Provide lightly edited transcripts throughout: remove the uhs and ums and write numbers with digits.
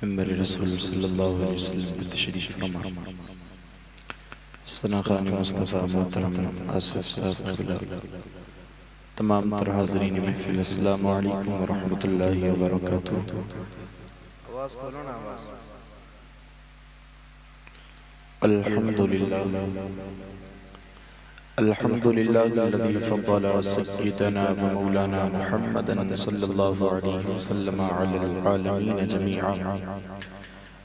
ممبر رسول صلی اللہ علیہ وسلم پر تشریف فرما ثنا خان مصطفیٰ محترم آصف صاحب قبلہ، تمام تر حاضرین محفل، السلام علیکم ورحمۃ اللہ وبرکاتہ۔ آواز کھولو نا آواز۔ الحمدللہ الحمدللہ الذی فضل سیدنا و مولانا محمدا صلی اللہ علیہ وسلم علی العالمین جميعا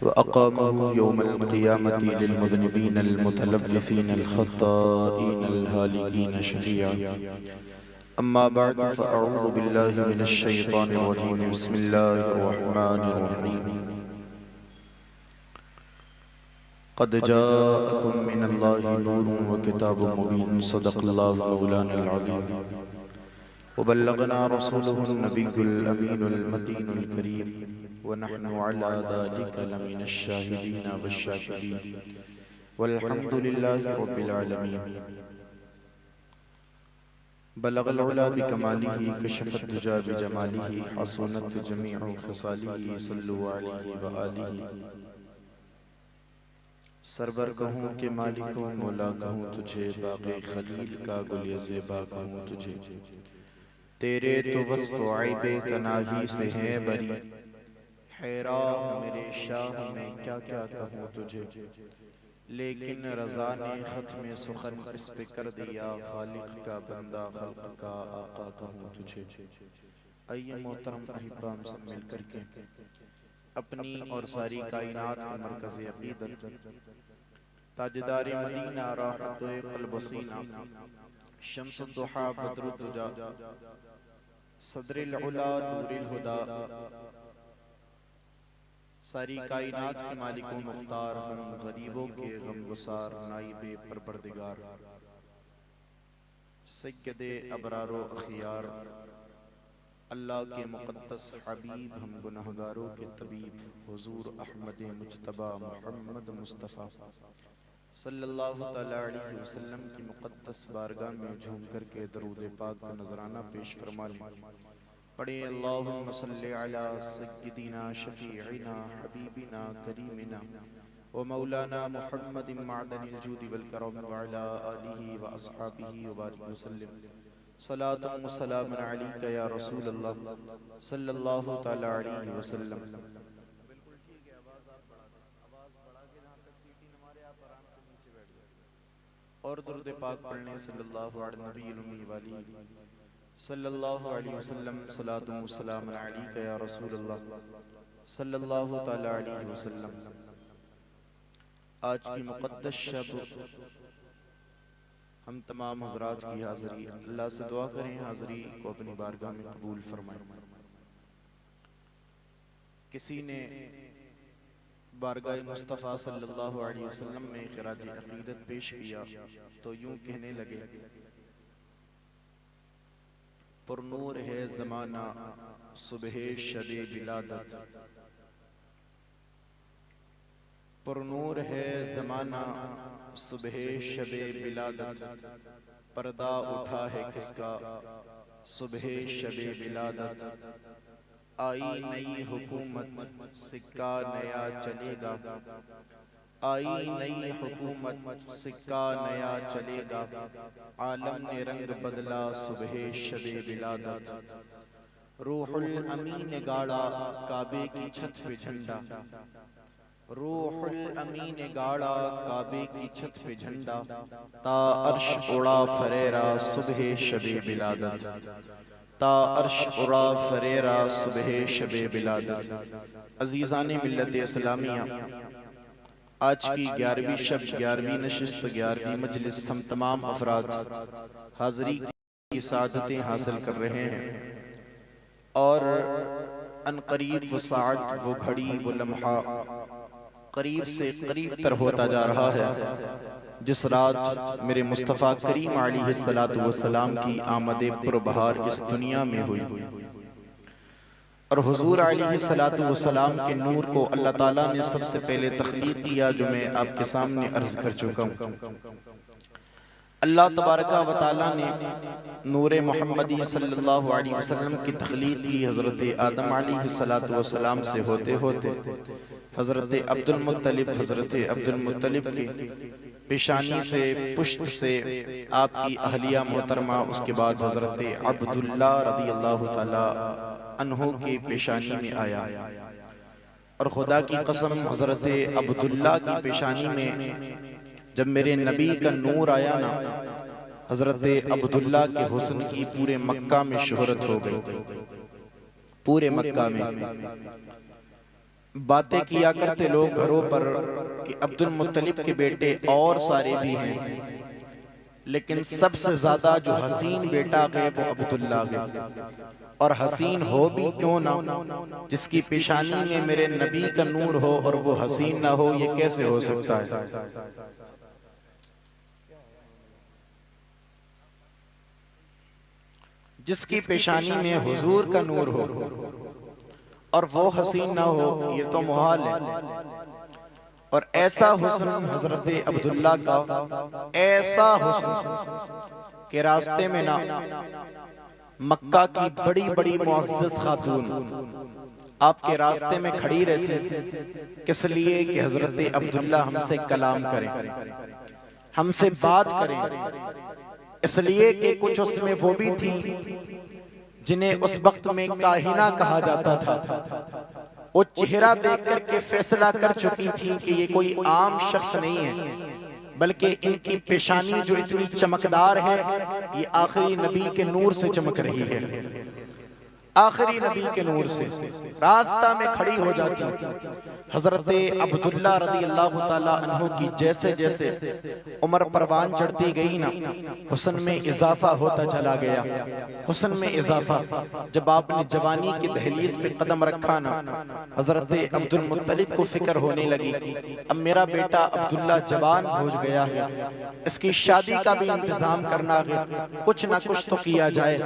وأقامه يوم القيامة للمذنبين المتلبثين الخطائين الهالكين شفيعا، أما بعد فأعوذ بالله من الشيطان الرجيم، بسم الله الرحمن الرحيم۔ قد جاءكم من الله نور وكتاب مبين، صدق الله مولانا العظيم، وبلغنا رسوله النبي الأمين المتين الكريم، ونحن على ذلك لمن الشاهدين والشاكرين، والحمد لله رب العالمين۔ بلغ العلا بكماله، كشف الدجى بجماله، حسنت جميع خصاله، صلوا عليه وآله۔ سرور کہوں کہ مالکوں مولا کہوں تجھے، باغ خلیل کا گل زیبا کہوں تجھے، تیرے تو وصف و عیب تناہی سے ہیں بری، حیران میرے شاہ میں کیا کیا کہوں تجھے، لیکن رضا نے ختم سخن اس پہ کر دیا، خالق کا بندہ خلق کا آقا کہوں تجھے۔ آئیے محترم احباب ہم سب مل کر کے اپنی اور ساری کائنات کے مرکز عقیدت تاجدار مدینہ راحت قلب و سینہ شمس الضحیٰ بدر الدجا صدر العلا نور الہدی، ساری کائنات کے مالک و مختار، ہم غریبوں کے غم گسار، نائب پروردگار، سید ابرار و اخیار، اللہ کے مقدس حبیب، ہم گناہگاروں کے طبیب، حضور احمد مجتبی محمد مصطفیٰ صلی اللہ علیہ وسلم کی مقدس بارگاہ میں جھوم کر کے درود پاک کا نذرانہ پیش فرما لیں۔ پڑھیں اللہم صلی علی سیدنا شفیعنا حبیبنا کریمنا و مولانا محمد معدن الجود والکرم وعلی آلہ و اصحابہ وبارک وسلم، صلاة و سلام علیکہ یا رسول اللہ صلی اللہ علیہ وسلم۔ بالکل ٹھیک ہے، آواز آپ بڑھا دیں، آواز بڑھا کے جہاں تک سیٹی نہ مارے آپ آرام سے نیچے بیٹھ جائیں، اور درود پاک پڑھنے صلی اللہ علیہ نبی الامی والی صلی اللہ علیہ وسلم، صلاة و سلام علیکہ یا رسول اللہ صلی اللہ علیہ وسلم۔ آج کی مقدس شب ہم تمام حضرات کی حاضری، اللہ سے دعا کریں حاضری کو اپنی بارگاہ میں قبول فرمائیں۔ کسی نے بارگاہ مصطفیٰ صلی اللہ علیہ وسلم میں خراج عقیدت پیش کیا تو یوں کہنے لگے، پر نور ہے زمانہ صبح شب ولادت، پر نور ہے زمانہ صبح شب ولادت، پردہ اٹھا ہے کس کا صبح شب ولادت، آئی نئی حکومت سکہ نیا چلے گا، آئی نئی حکومت سکہ نیا چلے گا، عالم نے رنگ بدلا صبح شب ولادت، روح الامین گاڑا کعبے کی چھت پہ جھنڈا، روح الامین گاڑا کعبے کی چھت پہ جھنڈا، تا عرش اڑا فریرا صبح شب ولادت، تا عرش اڑا فریرا صبح شب ولادت۔ عزیزان ملت اسلامیہ، آج کی 11ویں شب، 11ویں نشست، 11ویں مجلس ہم تمام افراد حاضری کی سعادتیں حاصل کر رہے ہیں، اور ان قریب وہ ساعت، وہ گھڑی، وہ لمحہ قریب سے قریب تر ہوتا جا رہا ہے جس رات میرے مصطفیٰ کریم علیہ السلام کی آمد پربہار اس دنیا میں ہوئی، اور حضور علیہ السلام کے نور کو اللہ تعالیٰ نے سب سے پہلے تخلیق کیا، جو میں آپ کے سامنے عرض کر چکا ہوں۔ اللہ تبارک و تعالیٰ نے نور محمدی صلی اللہ علیہ وسلم کی تخلیق کی حضرت آدم علیہ السلام سے ہوتے ہوتے حضرت عبد المطلب کی پیشانی سے پشت سے آپ کی اہلیہ محترمہ، اس کے بعد حضرت عبداللہ رضی اللہ تعالی عنہ کی پیشانی میں آیا، اور خدا کی قسم حضرت عبداللہ کی پیشانی میں جب میرے نبی کا نور آیا نا، حضرت عبداللہ کے حسن کی پورے مکہ میں شہرت ہو گئی۔ پورے مکہ میں باتیں کیا کرتے لوگ گھروں پر کہ عبد المطلب کے بیٹے اور سارے بھی ہیں، لیکن سب سے زیادہ جو حسین بیٹا گئے وہ عبداللہ گئے، اور حسین ہو بھی کیوں نہ، جس کی پیشانی میں میرے نبی کا نور ہو اور وہ حسین نہ ہو، یہ کیسے ہو سکتا ہے؟ جس کی پیشانی میں حضور کا نور ہو اور وہ حسین نہ ہو، یہ تو محال ہے۔ اور ایسا حسن حضرت عبداللہ کا، ایسا حسن کہ راستے میں نہ مکہ کی بڑی بڑی معزز خاتون آپ کے راستے میں کھڑی رہتی، کس لیے کہ حضرت عبداللہ ہم سے کلام کریں، ہم سے بات کریں، اس لیے کہ کچھ اس میں وہ بھی تھی جنہیں اس وقت میں کاہنہ کہا جاتا تھا، وہ چہرہ دیکھ کر کے فیصلہ کر چکی تھی کہ یہ کوئی عام شخص نہیں ہے، بلکہ ان کی پیشانی جو اتنی چمکدار ہے یہ آخری نبی کے نور سے چمک رہی ہے، آخری نبی کے نور سے۔ راستہ میں کھڑی ہو جاتی، حضرت عبداللہ رضی اللہ تعالیٰ عنہ کی جیسے جیسے عمر پروان چڑھتی گئی نا، حسن میں اضافہ ہوتا چلا گیا، حسن میں اضافہ۔ جب آپ نے جوانی کی دہلیز پہ قدم رکھا نا، حضرت عبد المطلب کو فکر ہونے لگی، اب میرا بیٹا عبداللہ جوان ہو گیا ہے، اس کی شادی کا بھی انتظام کرنا ہے، کچھ نہ کچھ تو کیا جائے۔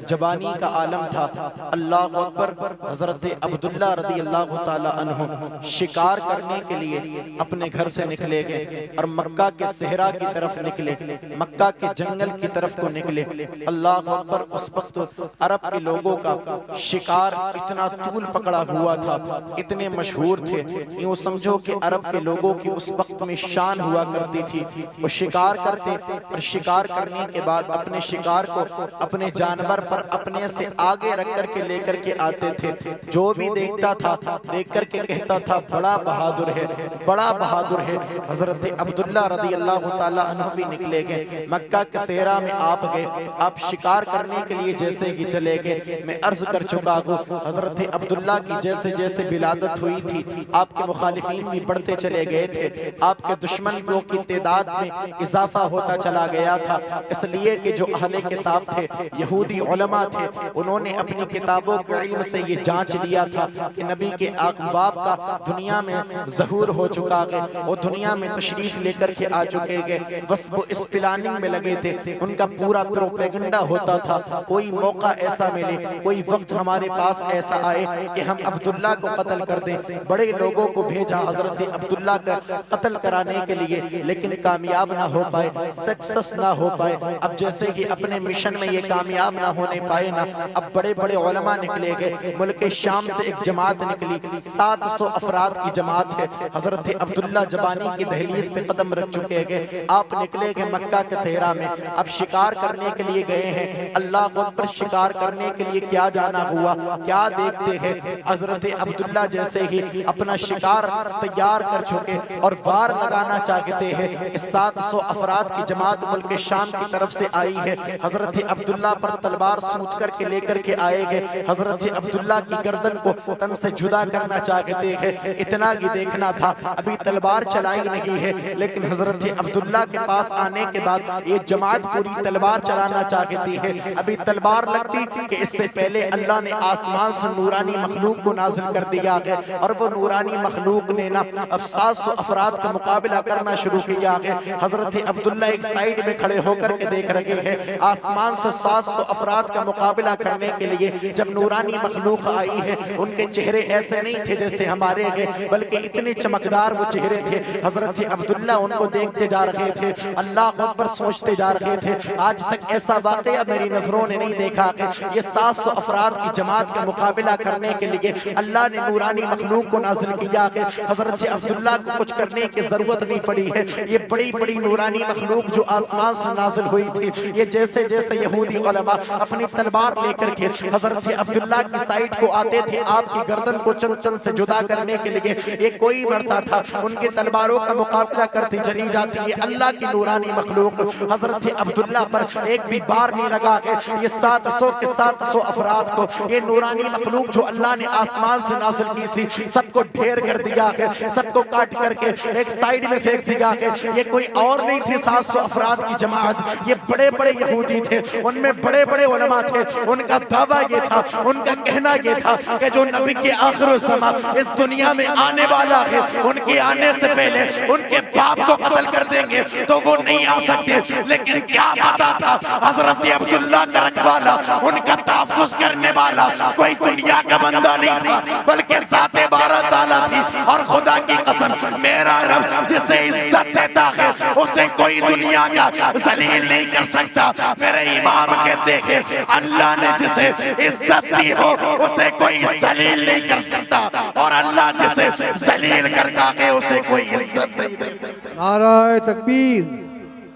جوانی کا عالم تھا، اللہ اکبر۔ حضرت عبداللہ رضی اللہ تعالی عنہ شکار کرنے کے لیے اپنے گھر سے نکلے گئے اور مکہ کے صحرا کی طرف نکلے، مکہ کے جنگل کی طرف کو نکلے۔ اللہ اکبر۔ اس وقت عرب کے لوگوں کا شکار اتنا طول پکڑا ہوا تھا، اتنے مشہور تھے، یوں سمجھو کہ عرب کے لوگوں کی اس وقت میں شان ہوا کرتی تھی۔ وہ شکار کرتے اور شکار کرنے کے بعد اپنے شکار کو اپنے جانور پر اپنے سے آگے رکھ کر کے لے کر کے آتے تھے۔ جو بھی دیکھتا تھا دیکھ کر کے کہتا تھا بڑا بہادر ہے، بڑا بہادر ہے۔ حضرت عبداللہ رضی اللہ تعالیٰ عنہ بھی نکلے گئے، مکہ کے صحرا میں آپ گئے، آپ شکار کرنے کے لیے جیسے ہی چلے گئے۔ میں عرض کر چکا ہوں حضرت عبداللہ کی جیسے جیسے ولادت ہوئی تھی، آپ کے مخالفین بھی بڑھتے چلے گئے تھے، آپ کے دشمنوں کی تعداد میں اضافہ ہوتا چلا گیا تھا، اس لیے کہ جو اہل کتاب تھے، یہودی علماء تھے، انہوں نے اپنی کتابوں کے علم سے یہ جانچ لیا تھا کہ نبی کے باپ کا دنیا میں ظہور ہو چکا ہے، وہ دنیا میں تشریف لے کر کے آ چکے گئے، بس وہ اس پلاننگ میں لگے تھے، ان کا پورا پروپیگنڈا ہوتا تھا۔ کوئی موقع ایسا ملے، کوئی وقت ہمارے پاس ایسا آئے کہ ہم عبداللہ کو قتل کر دیں۔ بڑے لوگوں کو بھیجا حضرت عبداللہ کا قتل کرانے کے لیے، لیکن کامیاب نہ ہو پائے، سکسس نہ ہو پائے۔ اب جیسے کہ اپنے مشن میں یہ کامیاب نہ ہونے پائے نا، اب بڑے بڑے علماء نکلے گئے، ملک شام سے ایک جماعت نکلی، 700 افراد کی جماعت ہے۔ حضرت عبداللہ جبانی کی دہلیز پہ قدم رکھ چکے گئے، آپ نکلے گئے مکہ کے صحرا میں، اب شکار کرنے کے لیے گئے ہیں۔ اللہ اکبر۔ شکار کرنے کے لیے کیا جانا ہوا، کیا دیکھتے ہیں، حضرت عبداللہ جیسے ہی اپنا شکار تیار کر چکے اور وار لگانا چاہتے ہیں کہ 700 افراد کی جماعت ملک شام کی طرف سے آئی ہے۔ حضرت عبداللہ پر تلوار سوچ کر کے لے کر کے آئے گئے، حضرت عبداللہ کی گردن کو تن سے جدا کرنا چاہتے ہیں۔ اتنا ہی دیکھنا تھا، ابھی تلوار چلائی نہیں ہے، لیکن حضرت عبداللہ کے پاس آنے کے بعد یہ جماعت پوری تلوار چلانا چاہتی ہے۔ ابھی تلوار لگتی کہ اس سے پہلے اللہ نے آسمان سے نورانی مخلوق کو نازل کر دیا ہے، اور وہ نورانی مخلوق نے نا اب 700 افراد کا مقابلہ کرنا شروع کیا ہے۔ حضرت عبداللہ ایک سائیڈ میں کھڑے ہو کر کے دیکھ رہے ہیں، آسمان سے 700 افراد کا مقابلہ کرنے کے لیے جب نورانی مخلوق آئی ہے ان کے چہرے ایسے نہیں تھے جیسے ہمارے ہیں، بلکہ اتنے چمکدار وہ چہرے تھے۔ حضرت عبداللہ ان کو دیکھتے جا رہے تھے، اللہ اکبر سوچتے جا رہے تھے۔ آج تک ایسا واقعہ میری نظروں نے نہیں دیکھا کہ یہ 700 افراد کی جماعت کا مقابلہ کرنے کے لیے اللہ نے نورانی مخلوق کو نازل کیا کہ حضرت عبداللہ کو کچھ کرنے کی ضرورت نہیں پڑی ہے۔ یہ بڑی بڑی نورانی مخلوق جو آسمان سے نازل ہوئی تھی، یہ جیسے جیسے یہودی علماء اپنی تلوار لے کر کے حضرت عبداللہ کی سائٹ کو آتے تھے، آپ کی گردن کو چند چند سے جدا کرنے کے لیے یہ کوئی مرتا تھا، ان کی تلواروں کا مقابلہ کرتی چلی جاتی ہے۔ اللہ کی نورانی مخلوق حضرت عبداللہ پر ایک بھی بار نہیں لگا کہ یہ 700 کے 700 افراد کو یہ نورانی مخلوق جو اللہ نے آسمان سے نازل کی تھی سب کو ڈھیر کر دیا کہ سب کو کاٹ کر کے ایک سائیڈ میں پھینک دیا کہ یہ کوئی اور نہیں تھی 700 افراد کی جماعت، یہ بڑے بڑے یہودی تھے، ان میں بڑے بڑے علماء تھے۔ ان کا دعویٰ یہ تھا، ان کا کہنا یہ تھا کہ جو نبی کے آخر الزمان اس دنیا میں آنے والا ہے، ان کے آنے سے پہلے ان کے باپ کو قتل کر دیں گے تو وہ نہیں آ سکتے۔ لیکن کیا پتا تھا حضرت عبداللہ کا رکھوالا، ان کا تحفظ کرنے والا کوئی دنیا کا بندہ نہیں تھا بلکہ ذات بارہ تعالیٰ تھی۔ اور خدا کی قسم میرا رب جسے عزت دیتا ہے اسے کوئی دنیا کا ذلیل نہیں کر سکتا۔ میرے امام کہتے ہیں اللہ نے جسے عزت دی ہو اسے کوئی ذلیل نہیں کر سکتا، اور اللہ جسے ذلیل کرتا ہے اسے کوئی عزت نہیں دے سکتا۔ نعرہ تکبیر،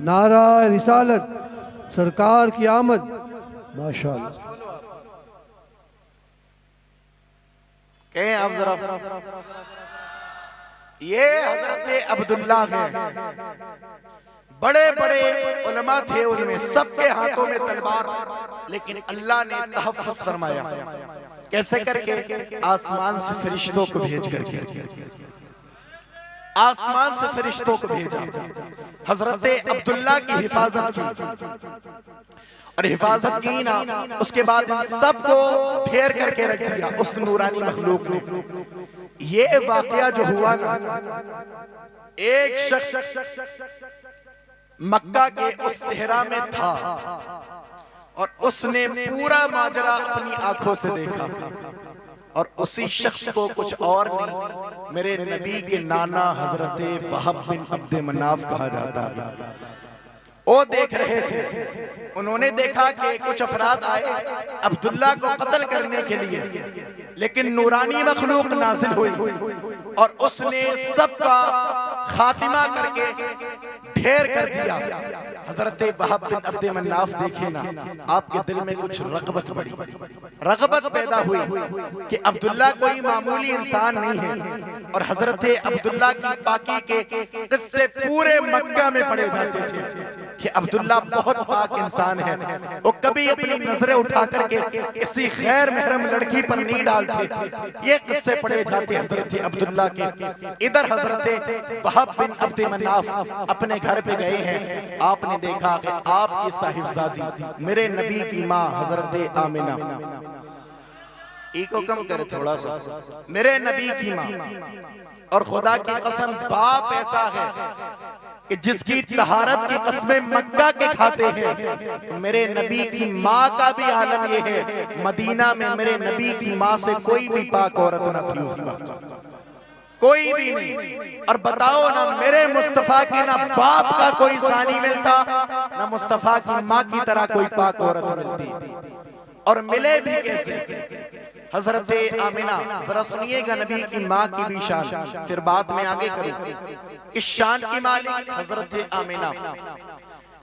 نعرہ رسالت، سرکار کی آمد، ماشاءاللہ۔ کہیں آپ ذرا یہ حضرت عبداللہ ہیں، بڑے بڑے علماء تھے، ان میں سب کے ہاتھوں میں تلوار، لیکن اللہ نے تحفظ فرمایا۔ کیسے کر کے؟ آسمان سے فرشتوں کو بھیج کر کے، آسمان سے فرشتوں کو بھیجا، حضرت عبداللہ کی حفاظت کی، اور حفاظت کی نا، اس کے بعد ان سب کو پھیر کر کے رکھ دیا اس نورانی مخلوق نے۔ یہ واقعہ جو ہوا نا، ایک شخص مکہ کے اس صحرا میں تھا اور اس نے پورا ماجرا اپنی آنکھوں سے دیکھا، اور اسی شخص کو کچھ اور نہیں میرے نبی کے نانا حضرت وہب بن عبد مناف کہا جاتا ہے، وہ دیکھ رہے تھے۔ انہوں نے دیکھا کہ کچھ افراد آئے عبداللہ کو قتل کرنے کے لیے، لیکن نورانی مخلوق نازل ہوئی اور اس نے سب کا خاتمہ کر کے ڈھیر کر دیا۔ حضرت وہب بن عبد مناف دیکھے نا، آپ کے دل میں کچھ رغبت بڑی، رغبت پیدا ہوئی کہ عبداللہ کوئی معمولی انسان نہیں ہے، اور حضرت عبداللہ کی پاکی کے قصے پورے مکہ میں پڑے جاتے تھے کہ عبداللہ بہت پاک انسان ہے، وہ کبھی اپنی نظریں اٹھا کر کے کسی غیر محرم لڑکی پر نہیں ڈالتے۔ یہ قصے پڑے جاتے حضرت عبداللہ کے۔ ادھر حضرت وہب بن عبد مناف اپنے گھر پہ گئے ہیں، آپ نے دیکھا کہ آپ کی صاحبزادی میرے نبی کی ماں حضرت آمنہ، ایک کم کرے تھوڑا سا، میرے نبی کی ماں، اور خدا کی قسم باپ ایسا ہے کہ جس کی طہارت کی قسمیں مکہ کے کھاتے ہیں، میرے نبی کی ماں کا بھی عالم یہ ہے، مدینہ میں میرے نبی کی ماں سے کوئی بھی پاک عورت نہ تھی اس وقت، کوئی بھی نہیں۔ اور بتاؤ نا میرے مصطفیٰ کے نہ باپ کا کوئی ثانی ملتا، نہ مصطفیٰ کی ماں کی طرح کوئی پاک عورت ملتی، اور ملے بھی کیسے؟ حضرت آمنہ، ذرا سنیے گا نبی کی ماں کی بھی شان، پھر بعد میں آگے کروں اس شان کی مالک حضرت آمنہ۔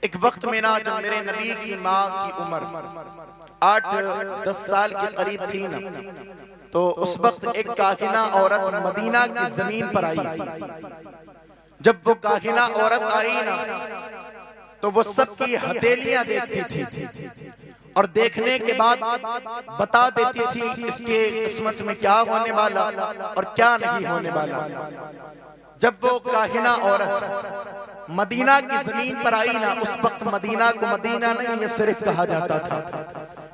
ایک وقت میں نا جب میرے نبی کی ماں کی عمر 8-10 سال کے قریب تھی نا، تو اس وقت ایک کاہنہ عورت مدینہ کی زمین پر آئی۔ جب وہ کاہنہ عورت آئی نا تو وہ سب کی ہتھیلیاں دیکھتی تھی، اور دیکھنے کے بعد بتا دیتی تھی اس کے قسمت میں کیا ہونے والا اور کیا نہیں ہونے والا۔ جب وہ کاہنہ عورت مدینہ کی زمین پر آئی نا، اس وقت مدینہ کو مدینہ نہیں یہ صرف کہا جاتا تھا،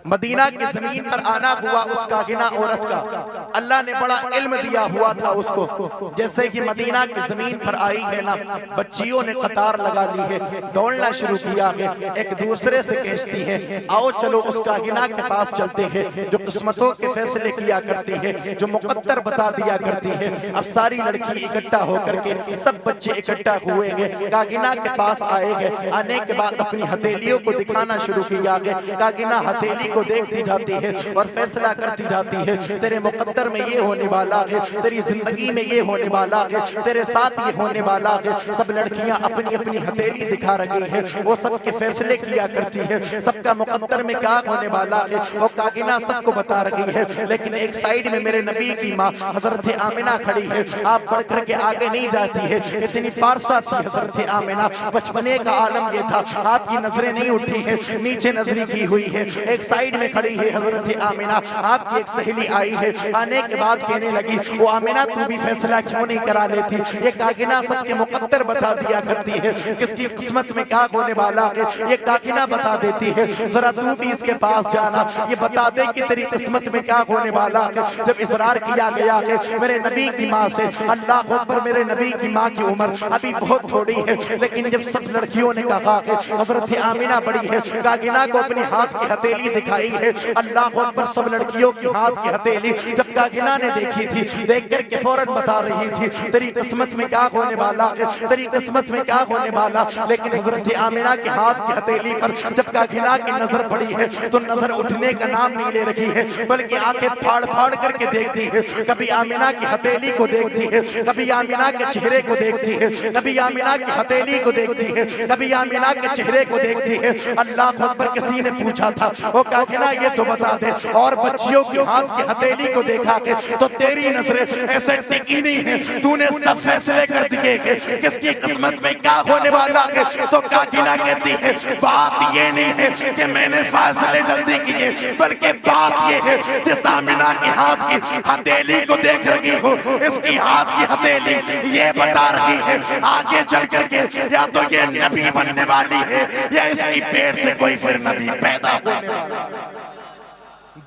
مدینہ کی زمین پر آنا ہوا اس کاغنہ عورت کا، اللہ نے بڑا علم دیا ہوا تھا اس کو، جیسے کہ مدینہ کی زمین پر آئی ہے نا، بچیوں نے قطار لگا لی ہے، دوڑنا شروع کیا ہے، ایک دوسرے سے کہتی ہے آؤ چلو اس کاغنہ کے پاس چلتے ہیں جو قسمتوں کے فیصلے کیا کرتی ہے، جو مقدر بتا دیا کرتی ہے۔ اب ساری لڑکی اکٹھا ہو کر کے سب بچے اکٹھا ہوئے گے، کاغنہ کے پاس آئے گے، آنے کے بعد اپنی ہتھیلیوں کو دکھانا شروع کیا گیا، کاغنہ ہتھیلی کو دیکھتی جاتی ہے اور فیصلہ کرتی جاتی ہے تیرے مقدر میں یہ ہونے والا ہے، تیری زندگی میں یہ ہونے والا ہے، تیرے ساتھ یہ ہونے والا ہے۔ سب لڑکیاں اپنی اپنی ہتھیلی دکھا رہی ہیں، وہ سب کے فیصلے کیا کرتی ہیں، سب کا مقدر میں کیا ہونے والا ہے وہ کاغنہ سب کو بتا رہی ہے۔ لیکن ایک سائیڈ میں میرے نبی کی ماں حضرت آمنہ کھڑی ہے، آپ بڑھ کر کے آگے نہیں جاتی ہے، اتنی پارسا تھی حضرت آمنہ، بچپنے کا عالم یہ تھا، آپ کی نظریں نہیں اٹھی ہیں، نیچے نظری کی ہوئی ہے۔ ایک سائیڈ میں کھڑی ہے حضرت آمنہ، آپ کی ایک سہیلی آئی ہے، آنے کے بعد کہنے لگی وہ آمنہ تو بھی فیصلہ کیوں نہیں کرا لیتی؟ یہ کاغنہ سب کے مقدر بتا دیا کرتی ہے، کس کی قسمت میں کیا ہونے والا ہے یہ کاغنہ بتا دیتی ہے، ذرا تو بھی اس کے پاس جانا، یہ بتا دے کہ تیری قسمت میں کیا ہونے والا ہے۔ جب اصرار کیا گیا کہ میرے نبی کی ماں سے، اللہ اکبر، میرے نبی کی ماں کی عمر ابھی بہت تھوڑی ہے، لیکن جب سب لڑکیوں نے کہا کہ حضرت آمنہ بڑی ہے، کاغنہ کو اپنی ہاتھ کی ہتھیلی دکھائی ہے، اللہ اکبر، سب لڑکیوں کی ہاتھ کی ہتھیلی جب کاغنہ نے دیکھی تھی، دیکھ کر کے فوراً بتا رہی تھی تیری قسمت میں کیا ہونے والا ہے، تیری قسمت میں کیا ہونے والا۔ لیکن حضرت آمنہ کے ہاتھ کی ہتھیلی پر جب کاغنہ کی نظر پڑی ہے تو نظر اٹھنے کا نام نہیں لے رکھی ہے، بلکہ آنکھیں پھاڑ پھاڑ کر کے دیکھتی ہے، کبھی آمنہ کی ہتھیلی کو دیکھتی ہے، کبھی آمنہ کے چہرے کو دیکھتی ہے، کبھی آمنہ کی ہتھیلی کو دیکھتی ہے، کبھی آمنہ کے چہرے کو دیکھتی ہے۔ اللہ اکبر، کسی نے پوچھا تھا وہ کاغنہ یہ تو بتا دے، اور بچیوں کی ہاتھ کی ہتھیلی کو دیکھا کہ تو تیری نظریں ایسے ٹکی نہیں ہیں، تو نے سب فیصلے کر دیے کہ کس کی قسمت میں کیا ہونے والا ہے۔ تو کاغنہ کہتی ہے بات یہ نہیں ہے کہ میں نے فیصلے جلدی کیے، بلکہ بات یہ ہے جس آمنہ کی ہاتھ کی ہتھیلی کو دیکھ رہی ہو، اس کی ہاتھ کی ہتھیلی یہ بتا رہی ہے آگے چل کر کے یا تو یہ نبی بننے والی ہے یا اس کی پیٹ سے کوئی پھر نبی پیدا ہونے والا ہے۔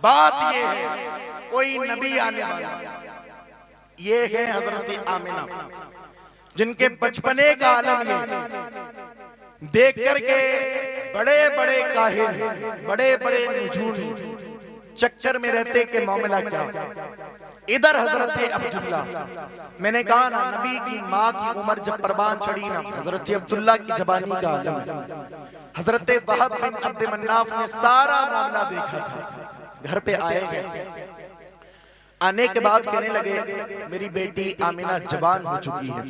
بات یہ ہے کوئی نبی آنے والا ہے۔ یہ ہے حضرت آمنہ جن کے بچپنے کا عالم یہ دیکھ کر کے بڑے بڑے کاہن، بڑے بڑے نجوم چکر میں رہتے کہ معاملہ کیا۔ ادھر حضرت عبداللہ، میں نے کہا نا نبی کی ماں کی عمر جب پروان چڑھی نا، حضرت عبداللہ کی جوانی کا عالم ہے۔ حضرت وہب بن عبد مناف نے سارا معاملہ دیکھا تھا، گھر پہ آئے گئے، آنے کے بعد کہنے لگے میری بیٹی آمنہ جوان ہو چکی ہے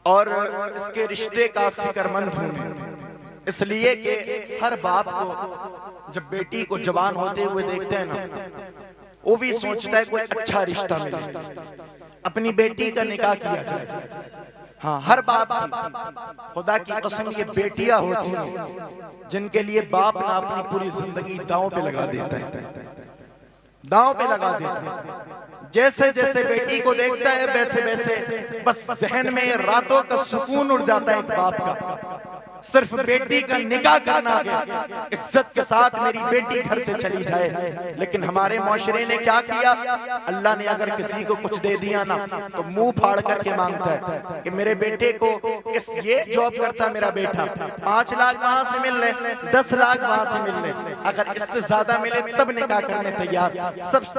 اور اس کے رشتے کا فکر مند ہوں، اس لیے کہ ہر باپ کو جب بیٹی کو جوان ہوتے ہوئے دیکھتے ہیں نا، وہ بھی سوچتا ہے کوئی اچھا رشتہ ملے، اپنی بیٹی کا نکاح کیا جائے۔ ہاں، ہر باپ کی، خدا کی قسم یہ بیٹیاں ہوتی ہیں جن کے لیے باپ نہ اپنی پوری زندگی داؤں پہ لگا دیتا ہے، داؤں پہ لگا دیتا ہے۔ جیسے جیسے بیٹی کو دیکھتا ہے ویسے ویسے بس ذہن میں راتوں کا سکون اڑ جاتا ہے ایک باپ کا، صرف بیٹی کا نکاح کرنا ہے، عزت کے ساتھ میری بیٹی گھر سے چلی جائے۔ لیکن ہمارے معاشرے نے کیا کیا، اللہ نے اگر کسی کو کچھ دے دیا نا تو منہ پھاڑ کر کے مانگتا ہے کہ میرے بیٹے کو یہ جاب کرتا میرا بیٹا، 5 لاکھ وہاں سے مل لے، 10 لاکھ وہاں سے مل لے، اگر اس سے زیادہ ملے تب نکاح کرنے تیار،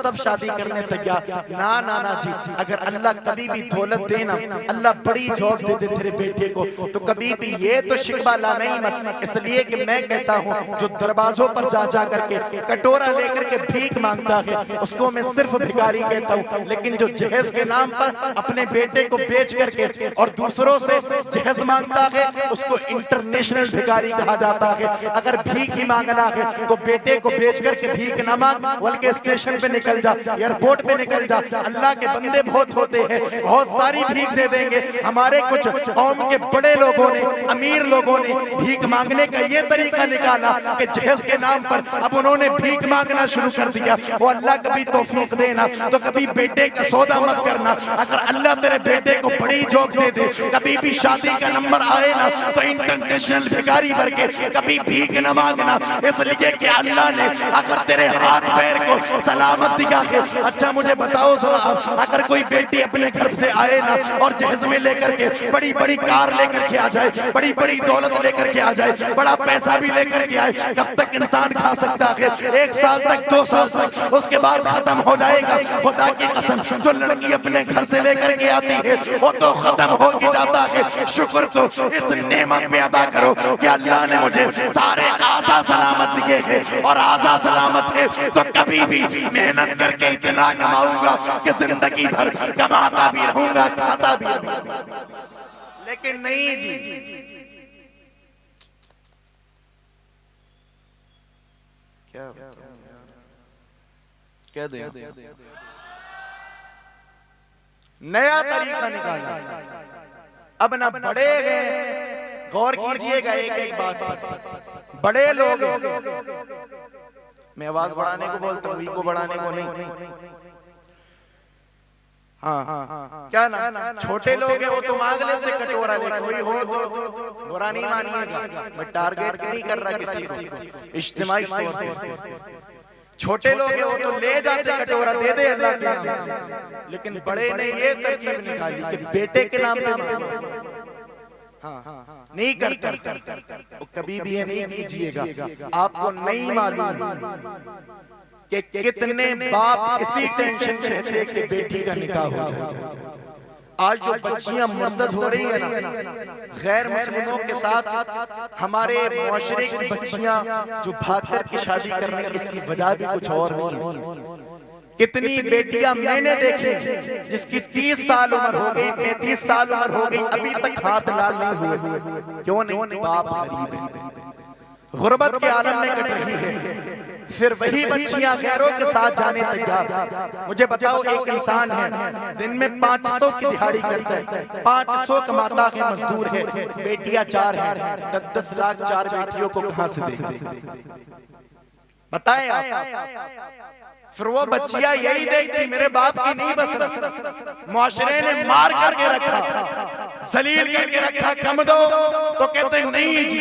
تب شادی کرنے تیار۔ نا جی، اگر اللہ کبھی بھی دولت دینا، اللہ بڑی جاب دے دے تیرے بیٹے کو، تو کبھی بھی یہ تو شکوہ لا نہیں مت، اس لیے کہ میں کہتا ہوں جو دروازوں پر جا کر کے کٹورا لے کر کے بھیک مانگتا ہے اس کو میں صرف بھکاری کہتا ہوں، لیکن جو جہیز کے نام پر اپنے بیٹے کو بیچ کر کے اور دوسروں سے جہیز مانگتا ہے اس کو انٹرنیشنل بھکاری کہا جاتا ہے۔ اگر بھیک ہی مانگنا ہے تو بیٹے کو بیچ کر کے بھیک نہ مانگ، بلکہ اسٹیشن پہ نکل جا، ایئرپورٹ پہ نکل جا، اللہ کے بندے بہت ہوتے ہیں، بہت ساری بھیک دے دیں گے۔ ہمارے کچھ قوم کے بڑے لوگوں نے، امیر لوگوں نے بھیک مانگنے کا یہ طریقہ نکالا کہ جہیز کے نام پر اب انہوں نے بھیک مانگنا شروع کر دیا۔ وہ اللہ کبھی توفیق دینا تو کبھی بیٹے کا سودا مت کرنا، اگر اللہ تیرے بیٹے کو بڑی جاب دے دے، کبھی بھی شادی کا نمبر آئے نا تو انٹرنیشنل بھکاری بھر کے کبھی بھیک نہ مانگنا، اس لیے کہ کہ اللہ نے اگر تیرے ہاتھ پیر کو سلامت دیا کہ اچھا مجھے بتاؤ ذرا اگر کوئی بیٹی اپنے گھر سے آئے نا اور جہیز میں لے کر کے بڑی بڑی کار لے کر کے آ جائے، بڑی بڑی دولت لے کر کے آ جائے، بڑا پیسہ بھی لے کر کے آئے، کب تک انسان کھا سکتا ہے؟ 1 سال تک، 2 سال تک، اس کے بعد ختم ہو جائے گا۔ خدا کی قسم جو لڑکی اپنے گھر سے لے کر کے آتی ہے وہ تو ختم ہو ہی جاتا ہے۔ شکر تو اس نعمت پہ ادا کرو کہ اللہ نے مجھے سارے اعضاء سلامت دیے ہیں، اور اعضاء سلامت ہے تو کبھی بھی محنت کر کے اتنا کماؤں گا کہ زندگی بھر کماتا بھی رہوں گا، کھاتا بھی رہوں گا۔ لیکن نہیں جی، کیا دیں نیا طریقہ نکالا۔ اب نہ بڑے گئے، غور کیجئے گا ایک ایک بات، بڑے لوگ میں آواز بڑھانے کو بولتا ہوں، کو بڑھانے کو نہیں، ہاں کیا نا چھوٹے لوگ ہیں وہ تو مانگ لیتے کٹورا لے، کوئی ہو تو برا نہیں مانیے گا، میں ٹارگیٹ نہیں کر رہا کسی کو، اجتماعی طور پر چھوٹے لوگ ہیں وہ تو لے جاتے کٹورا، دے دے اللہ کے نام، لیکن بڑے نے یہ ترکیب نکالی کہ بیٹے کے نام پہ نہیں کرتا۔ کبھی بھی یہ نہیں کیجئے گا، آپ کو نہیں معلوم کہ کتنے باپ اسی ٹینشن میں رہتے کہ بیٹی کا نکاح ہو جائے۔ آج جو بچیاں مرتد ہو رہی ہیں نا غیر مسلموں کے ساتھ، ہمارے معاشرے کی بچیاں جو بھاگ کر کے شادی کر رہی ہیں، اس کی وجہ بھی کچھ اور نہیں۔ کتنی بیٹیاں میں نے دیکھی جس کی 30 سال عمر ہو گئی، 35 سال عمر ہو گئی، ابھی تک ہاتھ لال نہیں ہوئے۔ کیوں نہیں؟ باپ غریب ہے، غربت کے عالم میں کٹ رہی ہے، پھر وہی بچیاں غیروں کے ساتھ جانے تیار۔ مجھے بتاؤ ایک انسان ہے دن میں 500 کی دہاڑی کرتا ہے، 500 کماتا ہے، مزدور ہے، بیٹیاں 4 ہیں، 10 لاکھ 4 بیٹیوں کو کہاں سے دے گا؟ بتائیں آپ۔ پھر وہ بچیاں یہی دیکھتی میرے باپ کی نہیں بس رہا، معاشرے نے مار کر کے رکھا، ذلیل کر کے رکھا، کم دو تو کہتے ہیں نہیں جی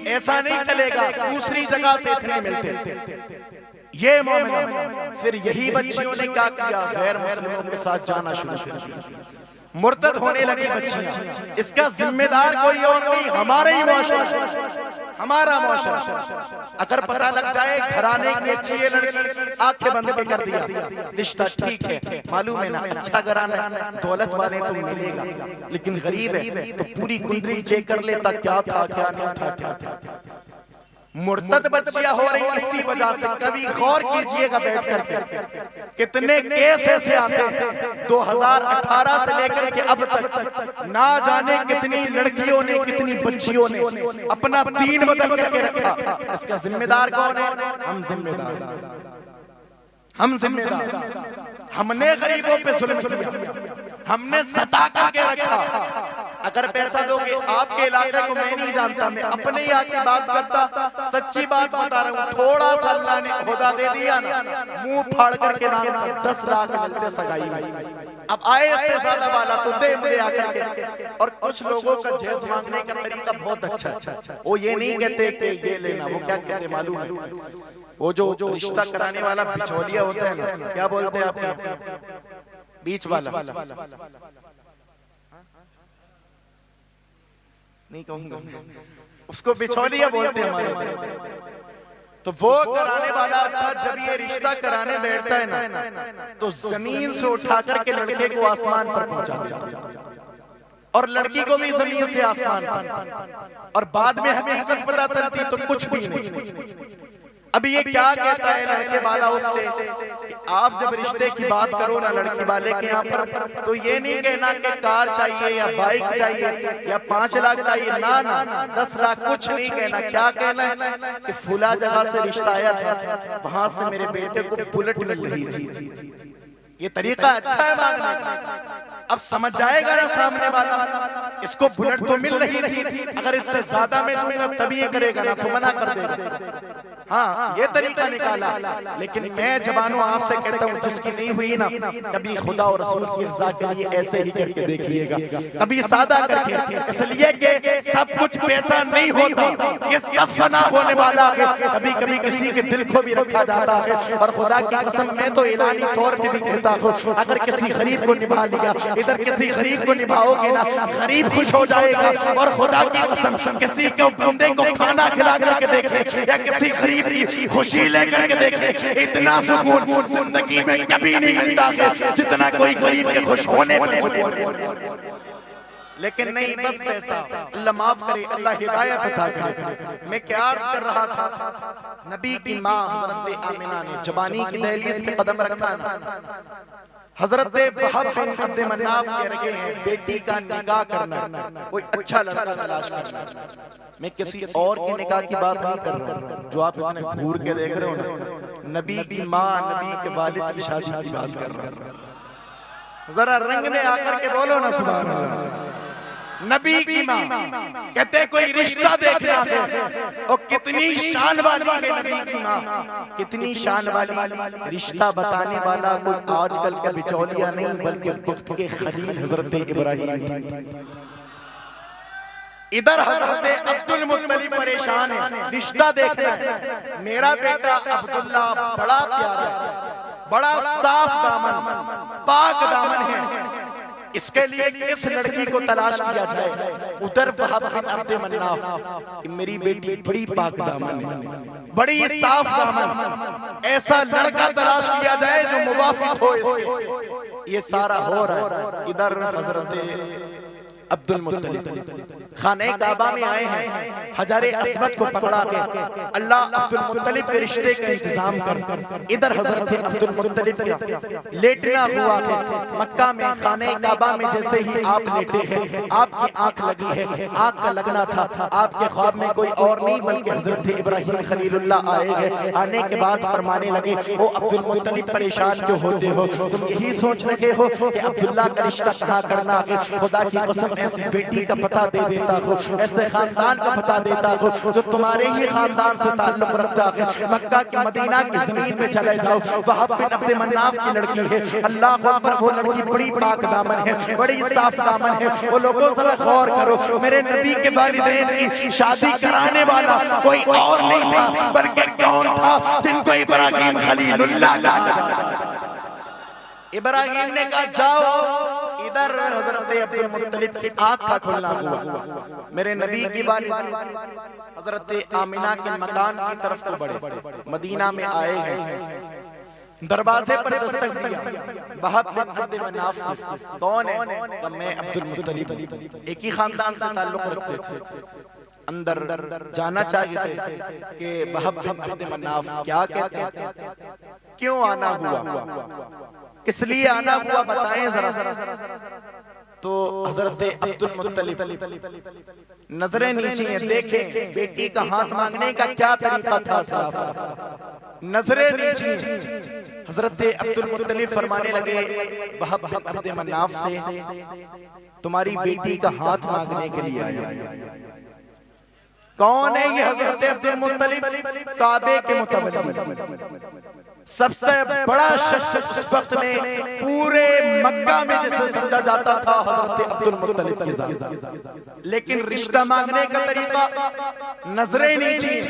ایسا نہیں چلے گا، دوسری جگہ سے اتنے ملتے۔ یہ معاملہ پھر یہی بچیوں نے کیا کیا؟ غیر مسلموں کے ساتھ جانا شروع کر دیا، مرتد ہونے لگی بچیاں۔ اس کا ذمہ دار کوئی اور نہیں، ہمارا ہی معاشرہ، ہمارا معاشرہ۔ اگر پتہ لگ جائے گھرانے کی اچھی ہے لڑکی، آنکھیں بند کے کر دیا، رشتہ ٹھیک ہے، معلوم ہے نا اچھا گھرانا ہے، دولت والے تو ملے گا، لیکن غریب ہے تو پوری کنڈلی چیک کر لیتا کیا تھا کیا نہیں تھا کیا تھا۔ مرتد بچیاں ہو رہی اسی وجہ سے۔ کبھی غور کیجئے گا بیٹھ کر کے کتنے کیس ایسے آتے ہیں 2018 سے لے کر کے اب تک، نہ جانے کتنی لڑکیوں نے کتنی بچیوں نے اپنا دین بدل کر کے رکھا۔ اس کا ذمہ دار کون ہے؟ ہم ذمہ دار، ہم ذمہ دار۔ ہم نے غریبوں پہ ظلم کیا، ہم نے ستا کر کے رکھا۔ اگر پیسہ دو گے، آپ کے علاقے کو میں نہیں جانتا، میں اپنے ہی آگے بات کرتا، سچی بات بتا رہا ہوں، تھوڑا سا اللہ نے خدا دے دیا نا، منہ پھاڑ کر کے نام 10 لاکھ ملتے سگائی میں۔ اب آئے اس سے زیادہ والا تو دے مجھے آ کر کے۔ اور کچھ لوگوں کا جہیز مانگنے کا طریقہ بہت اچھا ہے، وہ یہ نہیں کہتے کہ یہ لینا، وہ کیا کہتے معلوم ہے؟ وہ جو رشتہ کرانے والا بچولیا ہوتا ہے نا، کیا بولتے ہیں آپ؟ بیچ والا نہیں کہوں گا، اس کو بچولیا بولتے ہیں ہمارے۔ تو وہ کرانے والا اچھا جب یہ رشتہ کرانے بیٹھتا ہے نا تو زمین سے اٹھا کر کے لڑکے کو آسمان پر پہنچا دیتا اور لڑکی کو بھی زمین سے آسمان پر، اور بعد میں حقیقت پتہ چلتی تو کچھ بھی نہیں۔ اب یہ کیا کہتا ہے لڑکے والا اس سے کہ آپ جب رشتے کی بات کرو نا لڑکی والے کے یہاں پر تو یہ نہیں کہنا کہ کار چاہیے یا بائک چاہیے یا 5 لاکھ چاہیے، نا 10 لاکھ کچھ نہیں کہنا۔ کیا کہنا ہے کہ فلاں جگہ سے رشتہ آیا تھا، وہاں سے میرے بیٹے کو بلٹ مل رہی تھی۔ یہ طریقہ اچھا ہے مانگنے کا۔ اب سمجھ جائے گا نا سامنے والا، اس کو بلٹ تو مل رہی تھی، اگر اس سے زیادہ میں دوں گا تب یہ کرے گا نا، تو منع کر دے گا۔ ہاں یہ طریقہ نکالا، لیکن میں جوانوں آپ سے کہتا ہوں جس کی نہیں ہوئی نا، کبھی خدا اور رسول کی رضا کے لیے ایسے ہی کر کے دیکھیے گا، کبھی سادہ کر کے، اس لیے کہ سب کچھ پیسہ نہیں ہوتا، یہ سب فنا ہونے والا ہے، کبھی کبھی کسی کے دل کو بھی رکھا جاتا ہے، اور خدا کی قسم میں تو اعلانی طور پہ بھی کہتا ہوں اگر کسی غریب کو نبھا لیا، ادھر کسی غریب کو نبھاؤ گے نا، غریب خوش ہو جائے گا، اور خدا کی قسم کسی کو بندے کو کھانا کھلا کر کے دیکھے یا کسی غریب کی خوشی لے کر کے دیکھے، اتنا سکون زندگی میں کبھی نہیں ملتا ہے جتنا کوئی غریب کے خوش ہونے پر سکون۔ لیکن نہیں بس پیسہ، اللہ معاف کرے، اللہ ہدایت عطا کرے۔ میں کیا عرض کر رہا تھا، نبی کی ماں حضرت آمنہ نے جوانی کی دہلیز پہ قدم رکھا نا، حضرت وہب بن عبد مناف کہہ رہے ہیں بیٹی کا نکاح کرنا، کوئی اچھا لڑکا تلاش کرنا۔ میں کسی اور کی نکاح کی بات نہیں کر رہا ہوں جو آپ اتنے گھور کے دیکھ رہے ہو نا، نبی کی ماں، نبی کے والد کی شادی کی بات کر رہا ہوں۔ ذرا رنگ میں آ کر کے بولو نا سبحان اللہ۔ نبی کی ماں کہتے کوئی رشتہ دیکھنا ہے، اور کتنی شان والی ہے نبی کی ماں، کتنی شان والی، رشتہ بتانے والا کوئی آج کل کا بچولیا نہیں بلکہ وقت کے خلیل حضرت ابراہیم تھی۔ ادھر حضرت عبد المطلب پریشان ہے، رشتہ دیکھنا ہے، میرا بیٹا عبداللہ بڑا پیارا ہے، بڑا صاف دامن، پاک دامن ہے، اس کے لیے کس لڑکی کو تلاش کیا جائے؟ ادھر وہب بن عبد مناف کہ میری بیٹی بڑی پاک دامن ہے، بڑی صاف دامن، ایسا لڑکا تلاش کیا جائے جو موافق ہو اس کے۔ یہ سارا ہو رہا ہے، ادھر حضرت عبد المطلب خانہ کعبہ میں آئے ہیں، حجر اسود کو پکڑا کے اللہ عبد المطلب کے رشتے کا انتظام کر، ادھر حضرت عبد المطلب کا لیٹنا ہوا ہے مکہ میں، خانہ کعبہ میں جیسے ہی آپ لیٹے ہیں آپ کی آنکھ لگی ہے، آنکھ کا لگنا تھا، آپ کے خواب میں کوئی اور نہیں بلکہ حضرت ابراہیم خلیل اللہ آئے گئے، آنے کے بعد فرمانے لگے او عبد المطلب پریشان کیوں ہوتے ہو، تم یہی سوچ رہے ہو کہ عبداللہ کا رشتہ کہاں کرنا ہے، خدا کی قسم ایسے بیٹی کا پتہ دے دیتا ہو، ایسے خاندان کا پتہ دیتا ہو جو تمہارے ہی خاندان سے تعلق رکھتا ہے، مکہ کی مدینہ کی زمین میں چلے جاؤ، وہب بن عبد مناف کی لڑکی ہے، اللہ اکبر، وہ لڑکی بڑی پاک دامن ہے، بڑی صاف دامن ہے، وہ لوگوں ذرا غور کرو، میرے نبی کے والدین کی شادی کرانے والا کوئی اور نہیں تھا بلکہ کون تھا جن کو ابراہیم خلیل اللہ کہا۔ ابراہیم نے کہا جاؤ، ادھر حضرت عبد المطلب کی آنکھ کا کھلنا ہوا، میرے نبی کی والد حضرت آمنہ کے مکان کی طرف تو بڑھے، مدینہ میں آئے ہیں، دروازے پر دستک دیا، وہب بن عبد مناف کون ہے؟ کہ میں عبد المطلب، ایک ہی خاندان سے تعلق رکھتے تھے، اندر جانا چاہیے کہ وہب بن عبد مناف کیا کہتے ہیں، کیوں آنا ہوا، کس لیے آنا ہوا بتائیں ذرا۔ تو حضرت عبد المطلب نظریں نیچی ہیں، دیکھیں بیٹی کا ہاتھ مانگنے کا کیا طریقہ تھا صاحب، نظریں نیچی ہیں، حضرت عبد المطلب فرمانے لگے وہب بن عبد مناف سے تمہاری بیٹی کا ہاتھ مانگنے کے لیے آیا۔ کون ہے یہ حضرت عبد المطلب؟ کعبے کے متولی، سب سے بڑا شخص اس وقت میں پورے مکہ میں جسے سمجھا جاتا تھا حضرت عبد المطلب کے ساتھ، لیکن رشتہ مانگنے کا طریقہ نظریں نیچی،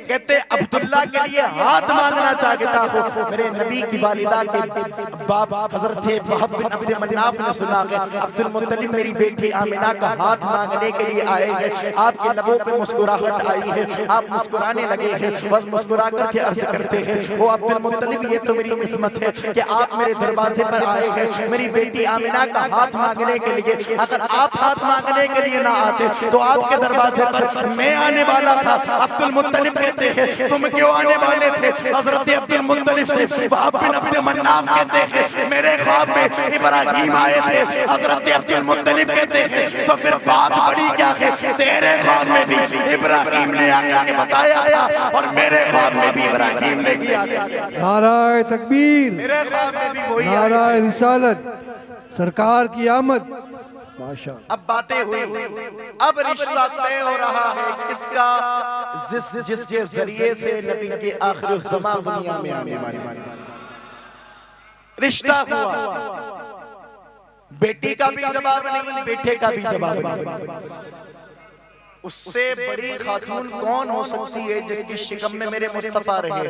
کہتے عبداللہ کے لیے ہاتھ مانگنا چاہتا ہو، میرے نبی کی والدہ کے باپ حضرت وہب بن عبد مناف نے سنا کہ عبد المطلب میری بیٹی آمنہ کا ہاتھ مانگنے کے لیے آئے ہیں، آپ کے لبوں پہ مسکراہٹ آئی ہے، آپ مسکرانے لگے ہیں، بس مسکرا کر کے عرض کرتے ہیں وہ عبد المطلب یہ تو میری قسمت ہے کہ آپ میرے دروازے پر آئے ہیں میری بیٹی آمنہ کا ہاتھ مانگنے کے لیے، اگر آپ ہاتھ مانگنے کے لیے نہ آتے تو آپ کے دروازے پر میں آنے والا تھا۔ عبد المطلب تم کیوں آنے والے تھے؟ حضرت عبد المطلب سے وہب بن عبد مناف کہتے ہیں میرے خواب میں ابراہیم آئے تھے، حضرت عبد المطلب کہتے ہیں تو پھر بات بڑی کیا ہے، تیرے خواب میں بھی ابراہیم نے آ کر کے بتایا تھا اور میرے خواب میں بھی ابراہیم نے کیا تھا۔ نعرہ تکبیر، میرے خواب میں بھی وہی نعرہ رسالت، سرکار کی آمد، ماشاءاللہ۔ اب باتیں ہوئی، اب رشتہ طے ہو رہا ہے کس کا؟ جس کے ذریعے سے نبی کے آخر الزمان دنیا میں آنے والے رشتہ ہوا، بیٹی کا بھی جواب نہیں، بیٹے کا بھی جواب نہیں۔ اس سے بڑی خاتون کون ہو سکتی ہے جس کی شکم میں میرے مصطفیٰ رہے؟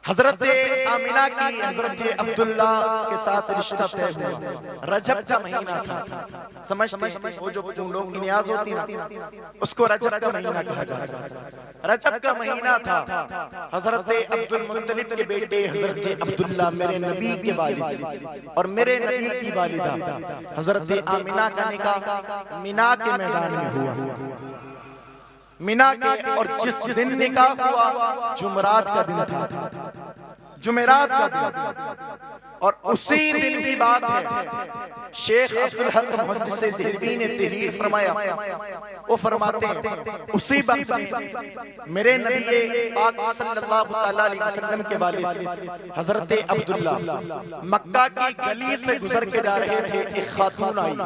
حضرت آمینہ کی حضرت عبداللہ کے ساتھ رشتہ طے ہوا، رجب کا مہینہ تھا، سمجھتے ہیں وہ جو پھولوں کی نیاز ہوتی نا اس کو رجب کا مہینہ کہا جاتا ہے۔ رجب کا مہینہ تھا، حضرت عبد المطلب کے بیٹے حضرت عبداللہ میرے نبی کے والد اور میرے نبی کی والدہ حضرت آمینہ کا نکاح مینا کے میدان میں ہوا، مینا کے، اور جس دن نکاح ہوا جمعرات کا دن تھا، جمعرات کا دن، اور اسی دن کی بات ہے شیخ عبدالحق محدث دہلوی نے تحریر فرمایا، وہ فرماتے ہیں اسی وقت میں میرے نبی پاک صلی اللہ علیہ وسلم کے والد حضرت عبداللہ مکہ کی گلی سے گزر کے جا رہے تھے، ایک خاتون آئی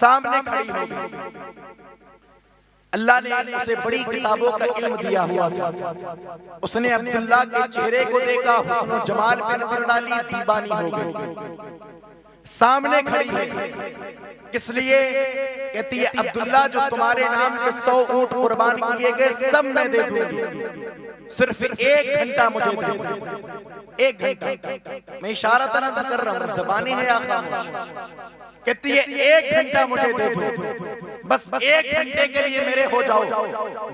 سامنے کھڑی ہو گئی، اللہ نے اسے بڑی کتابوں کا علم دیا ہوا تھا، اس نے عبداللہ کے چہرے کو دیکھا، حسن و جمال پہ نظر ڈالی، دیوانی ہو گئی، سامنے کھڑی ہے، اس لیے کہتی ہے عبداللہ جو تمہارے نام پہ 100 اونٹ قربان کیے گئے سب میں دے دوں گی، صرف 1 گھنٹہ مجھے دے دو، 1 گھنٹہ، میں اشارہ تنظر کر رہا ہوں، زبانی ہے یا خاموش، کہتی ہے 1 گھنٹہ مجھے دے دو، بس 1 گھنٹے کے لیے میرے ہو جاؤ،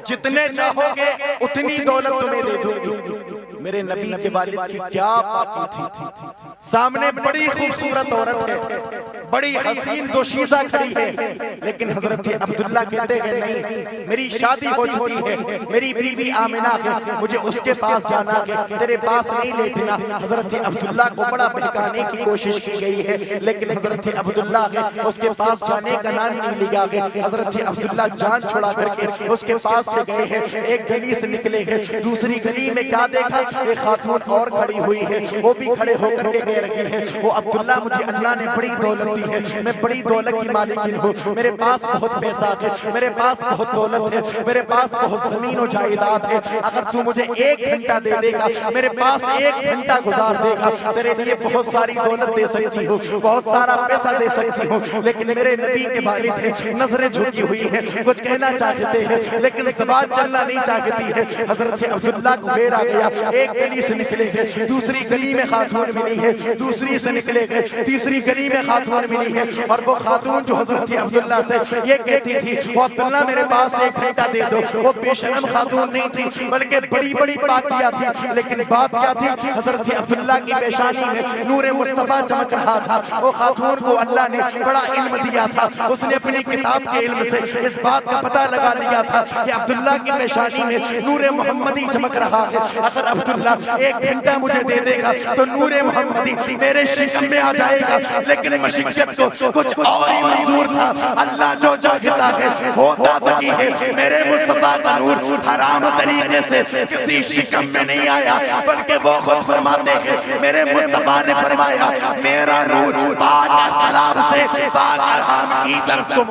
جتنے چاہو گے اتنی دولت تمہیں دے دوں۔ میرے نبی کے والد کی کیا پاکی تھی، سامنے بڑی خوبصورت عورت ہے، بڑی حسین دوشیزہ کھڑی ہے، لیکن حضرت عبداللہ کہتے ہیں نہیں، میری شادی ہو چکی ہے، میری بیوی آمنہ ہے، مجھے اس کے پاس جانا ہے، تیرے پاس نہیں لیٹنا۔ حضرت عبداللہ کو بڑا بہکانے کی کوشش کی گئی ہے، لیکن حضرت عبداللہ اس کے پاس جانے کا نام نہیں لیا گیا۔ حضرت عبداللہ جان چھڑا کر کے اس کے پاس سے گئے ہیں، ایک گلی سے نکلے ہیں، دوسری گلی میں کیا دیکھا، ایک خاتون اور کھڑی ہوئی ہے، وہ بھی کھڑے ہو کر کے کہہ رہی ہے، وہ عبداللہ مجھے اللہ نے بڑی دولت دی ہے، میں بڑی دولت کی مالکن ہوں، میرے پاس بہت پیسہ ہے، میرے پاس بہت دولت ہے، میرے پاس بہت زمین و جائیداد ہے، اگر تو مجھے 1 گھنٹہ دے دے گا، میرے پاس 1 گھنٹہ گزار دے گا، تیرے لیے بہت ساری دولت دے سکتی ہوں، بہت سارا پیسہ دے سکتی ہوں، لیکن میرے نبی کے والد ہیں، نظریں جھکی ہوئی ہیں، کچھ کہنا چاہتے ہیں لیکن زبان چلنا نہیں چاہتی ہے۔ حضرت عبداللہ کو غیر آ گیا، ایک گلی سے نکلے گئے، دوسری گلی میں خاتون ملی ہے، دوسری سے نکلے گئے، تیسری گلی میں خاتون ملی ہے، اور وہ خاتون جو حضرت عبداللہ سے یہ کہتی تھی، وہ عبداللہ میرے پاس 1 گھنٹہ دے دو، وہ بے شرم خاتون نہیں تھی بلکہ بڑی بڑی پاکیہ تھی، لیکن بات کیا تھی، حضرت عبداللہ کی پیشانی میں نور مصطفیٰ چمک رہا تھا۔ وہ خاتون کو اللہ نے بڑا علم دیا تھا، اس نے اپنی کتاب کے علم سے اس بات کا پتہ لگا لیا تھا کہ عبداللہ کی پیشانی میں نور محمدی چمک رہا ہے، اگر عبداللہ 1 گھنٹہ مجھے دے دے گا تو نور محمدی میرے شکم میں آ جائے گا، لیکن مشکت کو کچھ اور ہی منظور تھا۔ اللہ جو چاہتا ہے ہوتا وہی ہے، میرے مصطفیٰ کا نور حرام طریقے سے کسی شکم میں نہیں آیا، بلکہ وہ خود فرماتے ہیں، میرے مصطفیٰ نے فرمایا میرا نور پاک اسلام سے پاک ارحام کی طرف کو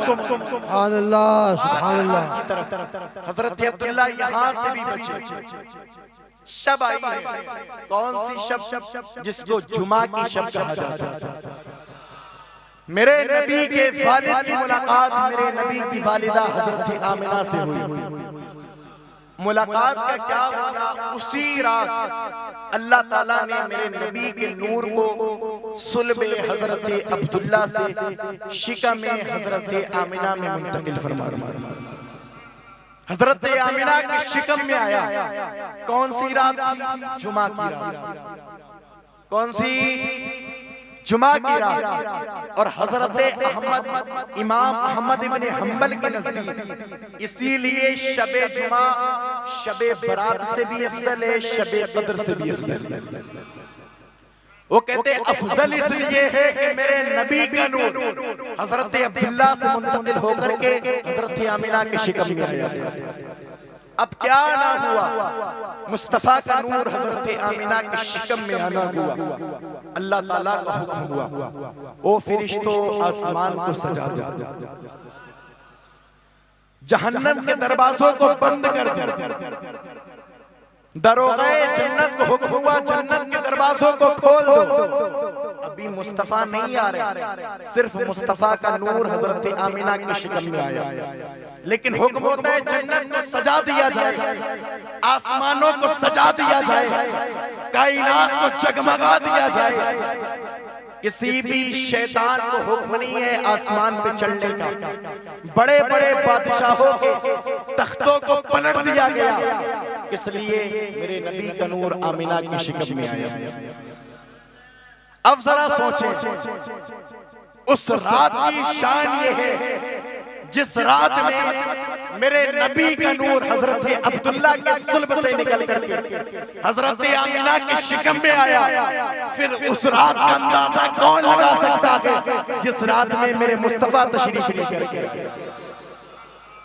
سبحان اللہ، سبحان اللہ۔ حضرت عبداللہ یہاں سے بھی بچے، شب آئی ہے، کون سی شب، جس کو جمعہ کی شب کہا جاتا ہے۔ میرے نبی کے والد کی ملاقات میرے نبی کی والدہ حضرت آمنہ سے ہوئی، ملاقات کا کیا ہونا، اسی رات اللہ تعالیٰ نے میرے نبی کے نور کو صلب حضرت عبداللہ سے شکم حضرت آمنہ میں منتقل فرما دیا۔ حضرت آمنہ کے شکم میں آیا، کون سی رات تھی، جمعہ کی رات، کون سی، جمعہ کی رات، اور حضرت احمد امام احمد ابن حنبل کے نزدیک اسی لیے شب جمعہ شب برات سے بھی افضل ہے، شب قدر سے بھی افضل ہے۔ وہ کہتے افضل اس لیے ہے کہ میرے نبی کا نور حضرت عبداللہ سے منتقل ہو کر کے حضرت آمنہ کے شکم میں آیا تھا۔ اب کیا نہ ہوا، مصطفیٰ کا نور حضرت آمنہ کے شکم میں آنا ہوا، اللہ تعالیٰ کا حکم ہوا، او فرشتوں آسمان کو سجا دو۔ جہنم کے دروازوں کو بند کر دیا، دروغے جنت کو حکم ہوا جنت کے دروازوں کو کھول دو۔ ابھی مصطفیٰ نہیں آ رہے، صرف مصطفیٰ کا نور حضرت آمینہ کی شکم میں آیا، لیکن حکم ہوتا ہے جنت کو سجا دیا جائے، آسمانوں کو سجا دیا جائے، کائنات کو جگمگا دیا جائے۔ کسی بھی شیطان کو حکم نہیں ہے آسمان پہ چڑھنے کا، بڑے بڑے بادشاہوں کے تختوں کو پلٹ دیا گیا، اس لیے میرے نبی کا نور آمینہ کی شکم میں آیا۔ اب ذرا سوچیں، اس رات کی شان یہ ہے جس رات میں میرے نبی کا نور حضرت عبداللہ کے صلب سے نکل کر کے حضرت آمینہ کی شکم میں آیا۔ پھر اس رات کا اندازہ کون لگا سکتا ہے جس رات میں میرے مصطفیٰ تشریف لے کر کے،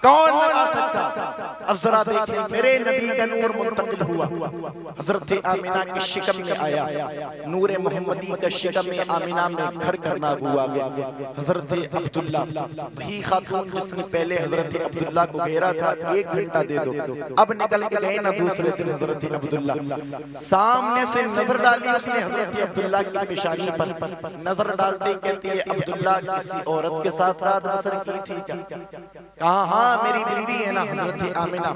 کون لگا سکتا؟ اب ذرا دیکھیں، میرے نبی کا نور منتقل ہوا، حضرت آمینہ کی شکم میں آیا، نور محمدی کا شکم میں آمینہ میں گھر کرنا ہوا گیا۔ حضرت عبداللہ، وہی خاتون جس نے پہلے حضرت عبداللہ کو گھیرا تھا، 1 گھنٹہ دے دو، اب نکل کے گئے نا دوسرے دن حضرت عبداللہ، سامنے سے نظر ڈالی اس نے حضرت عبداللہ کی پیشانی پر، نظر ڈالتے کہتی ہے عبداللہ کسی عورت کے ساتھ رات بسر کی تھی کیا؟ کہا ہاں میری بیوی ہے نا حضرت آمینہ،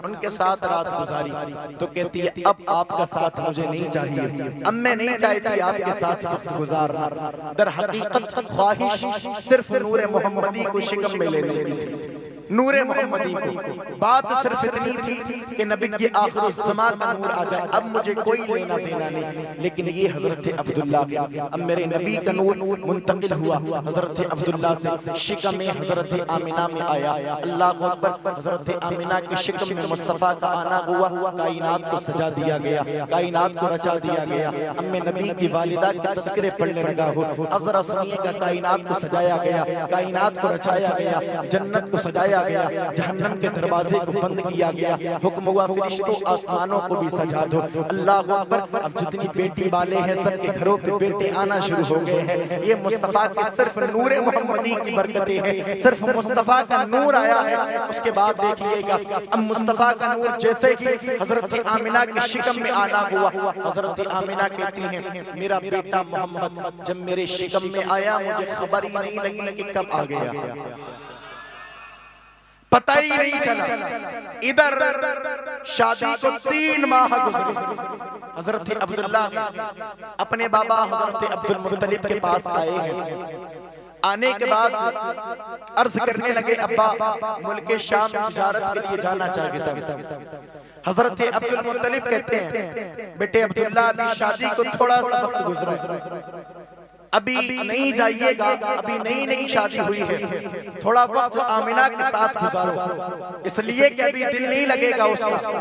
ان کے ساتھ رات گزاری، تو کہتی ہے اب آپ کا ساتھ مجھے نہیں چاہیے، اب میں نہیں چاہتی آپ کے ساتھ وقت گزارنا۔ در حقیقت خواہش صرف نور محمدی کو شکم میں لینے کی تھی، نور محمدی کو، بات صرف اتنی تھی کہ نبی کی آخر الزمان کا نور آ جائے، اب مجھے کوئی لینا دینا نہیں۔ لیکن یہ حضرت عبداللہ کے، اب میرے نبی کا نور منتقل ہوا حضرت عبداللہ سے، شکم میں حضرت آمینہ میں آیا۔ اللہ اکبر، حضرت آمینہ کی شکم میں مصطفیٰ کا آنا ہوا، کائنات کو سجا دیا گیا، کائنات کو رچا دیا گیا۔ اب میں نبی کی والدہ کے تذکرے پڑھنے لگا ہوں، اب ذرا سنیے گا، کائنات کو سجایا گیا، کائنات کو رچایا گیا، جنت کو سجایا گیا، جہنم کے دروازے کو بند کیا گیا، حکم ہوا فرشتوں آسمانوں کو بھی سجا دو۔ اللہ اکبر، اب جتنی بیٹی والے ہیں سب کے گھروں پہ بیٹے آنا شروع ہو گئے ہیں۔ یہ مصطفیٰ کے صرف نور محمدی کی برکتیں ہیں، صرف مصطفیٰ کا نور آیا ہے۔ اس کے بعد دیکھئے گا، اب مصطفیٰ کا نور جیسے ہی حضرت آمینہ کی شکم میں آنا ہوا، حضرت آمینہ کہتی ہیں میرا بیٹا محمد جب میرے شکم میں آیا مجھے خبر ہی نہیں لگی کہ کب آ گیا، پتہ ہی نہیں چلا۔ ادھر شادی کو 3 ماہ گزرے، حضرت عبداللہ اپنے بابا حضرت عبدالمطلب کے پاس آئے ہیں۔ آنے کے بعد عرض کرنے لگے ابا ملک شام تجارت کے لیے جانا چاہتا ہوں۔ حضرت عبدالمطلب کہتے ہیں بیٹے عبداللہ ابھی شادی کو تھوڑا سا وقت گزرا، ابھی نہیں جائیے گا، ابھی نئی شادی ہوئی ہے، تھوڑا وقت آمینہ کے ساتھ گزارو، اس لیے کہ ابھی دل نہیں لگے گا اس کا،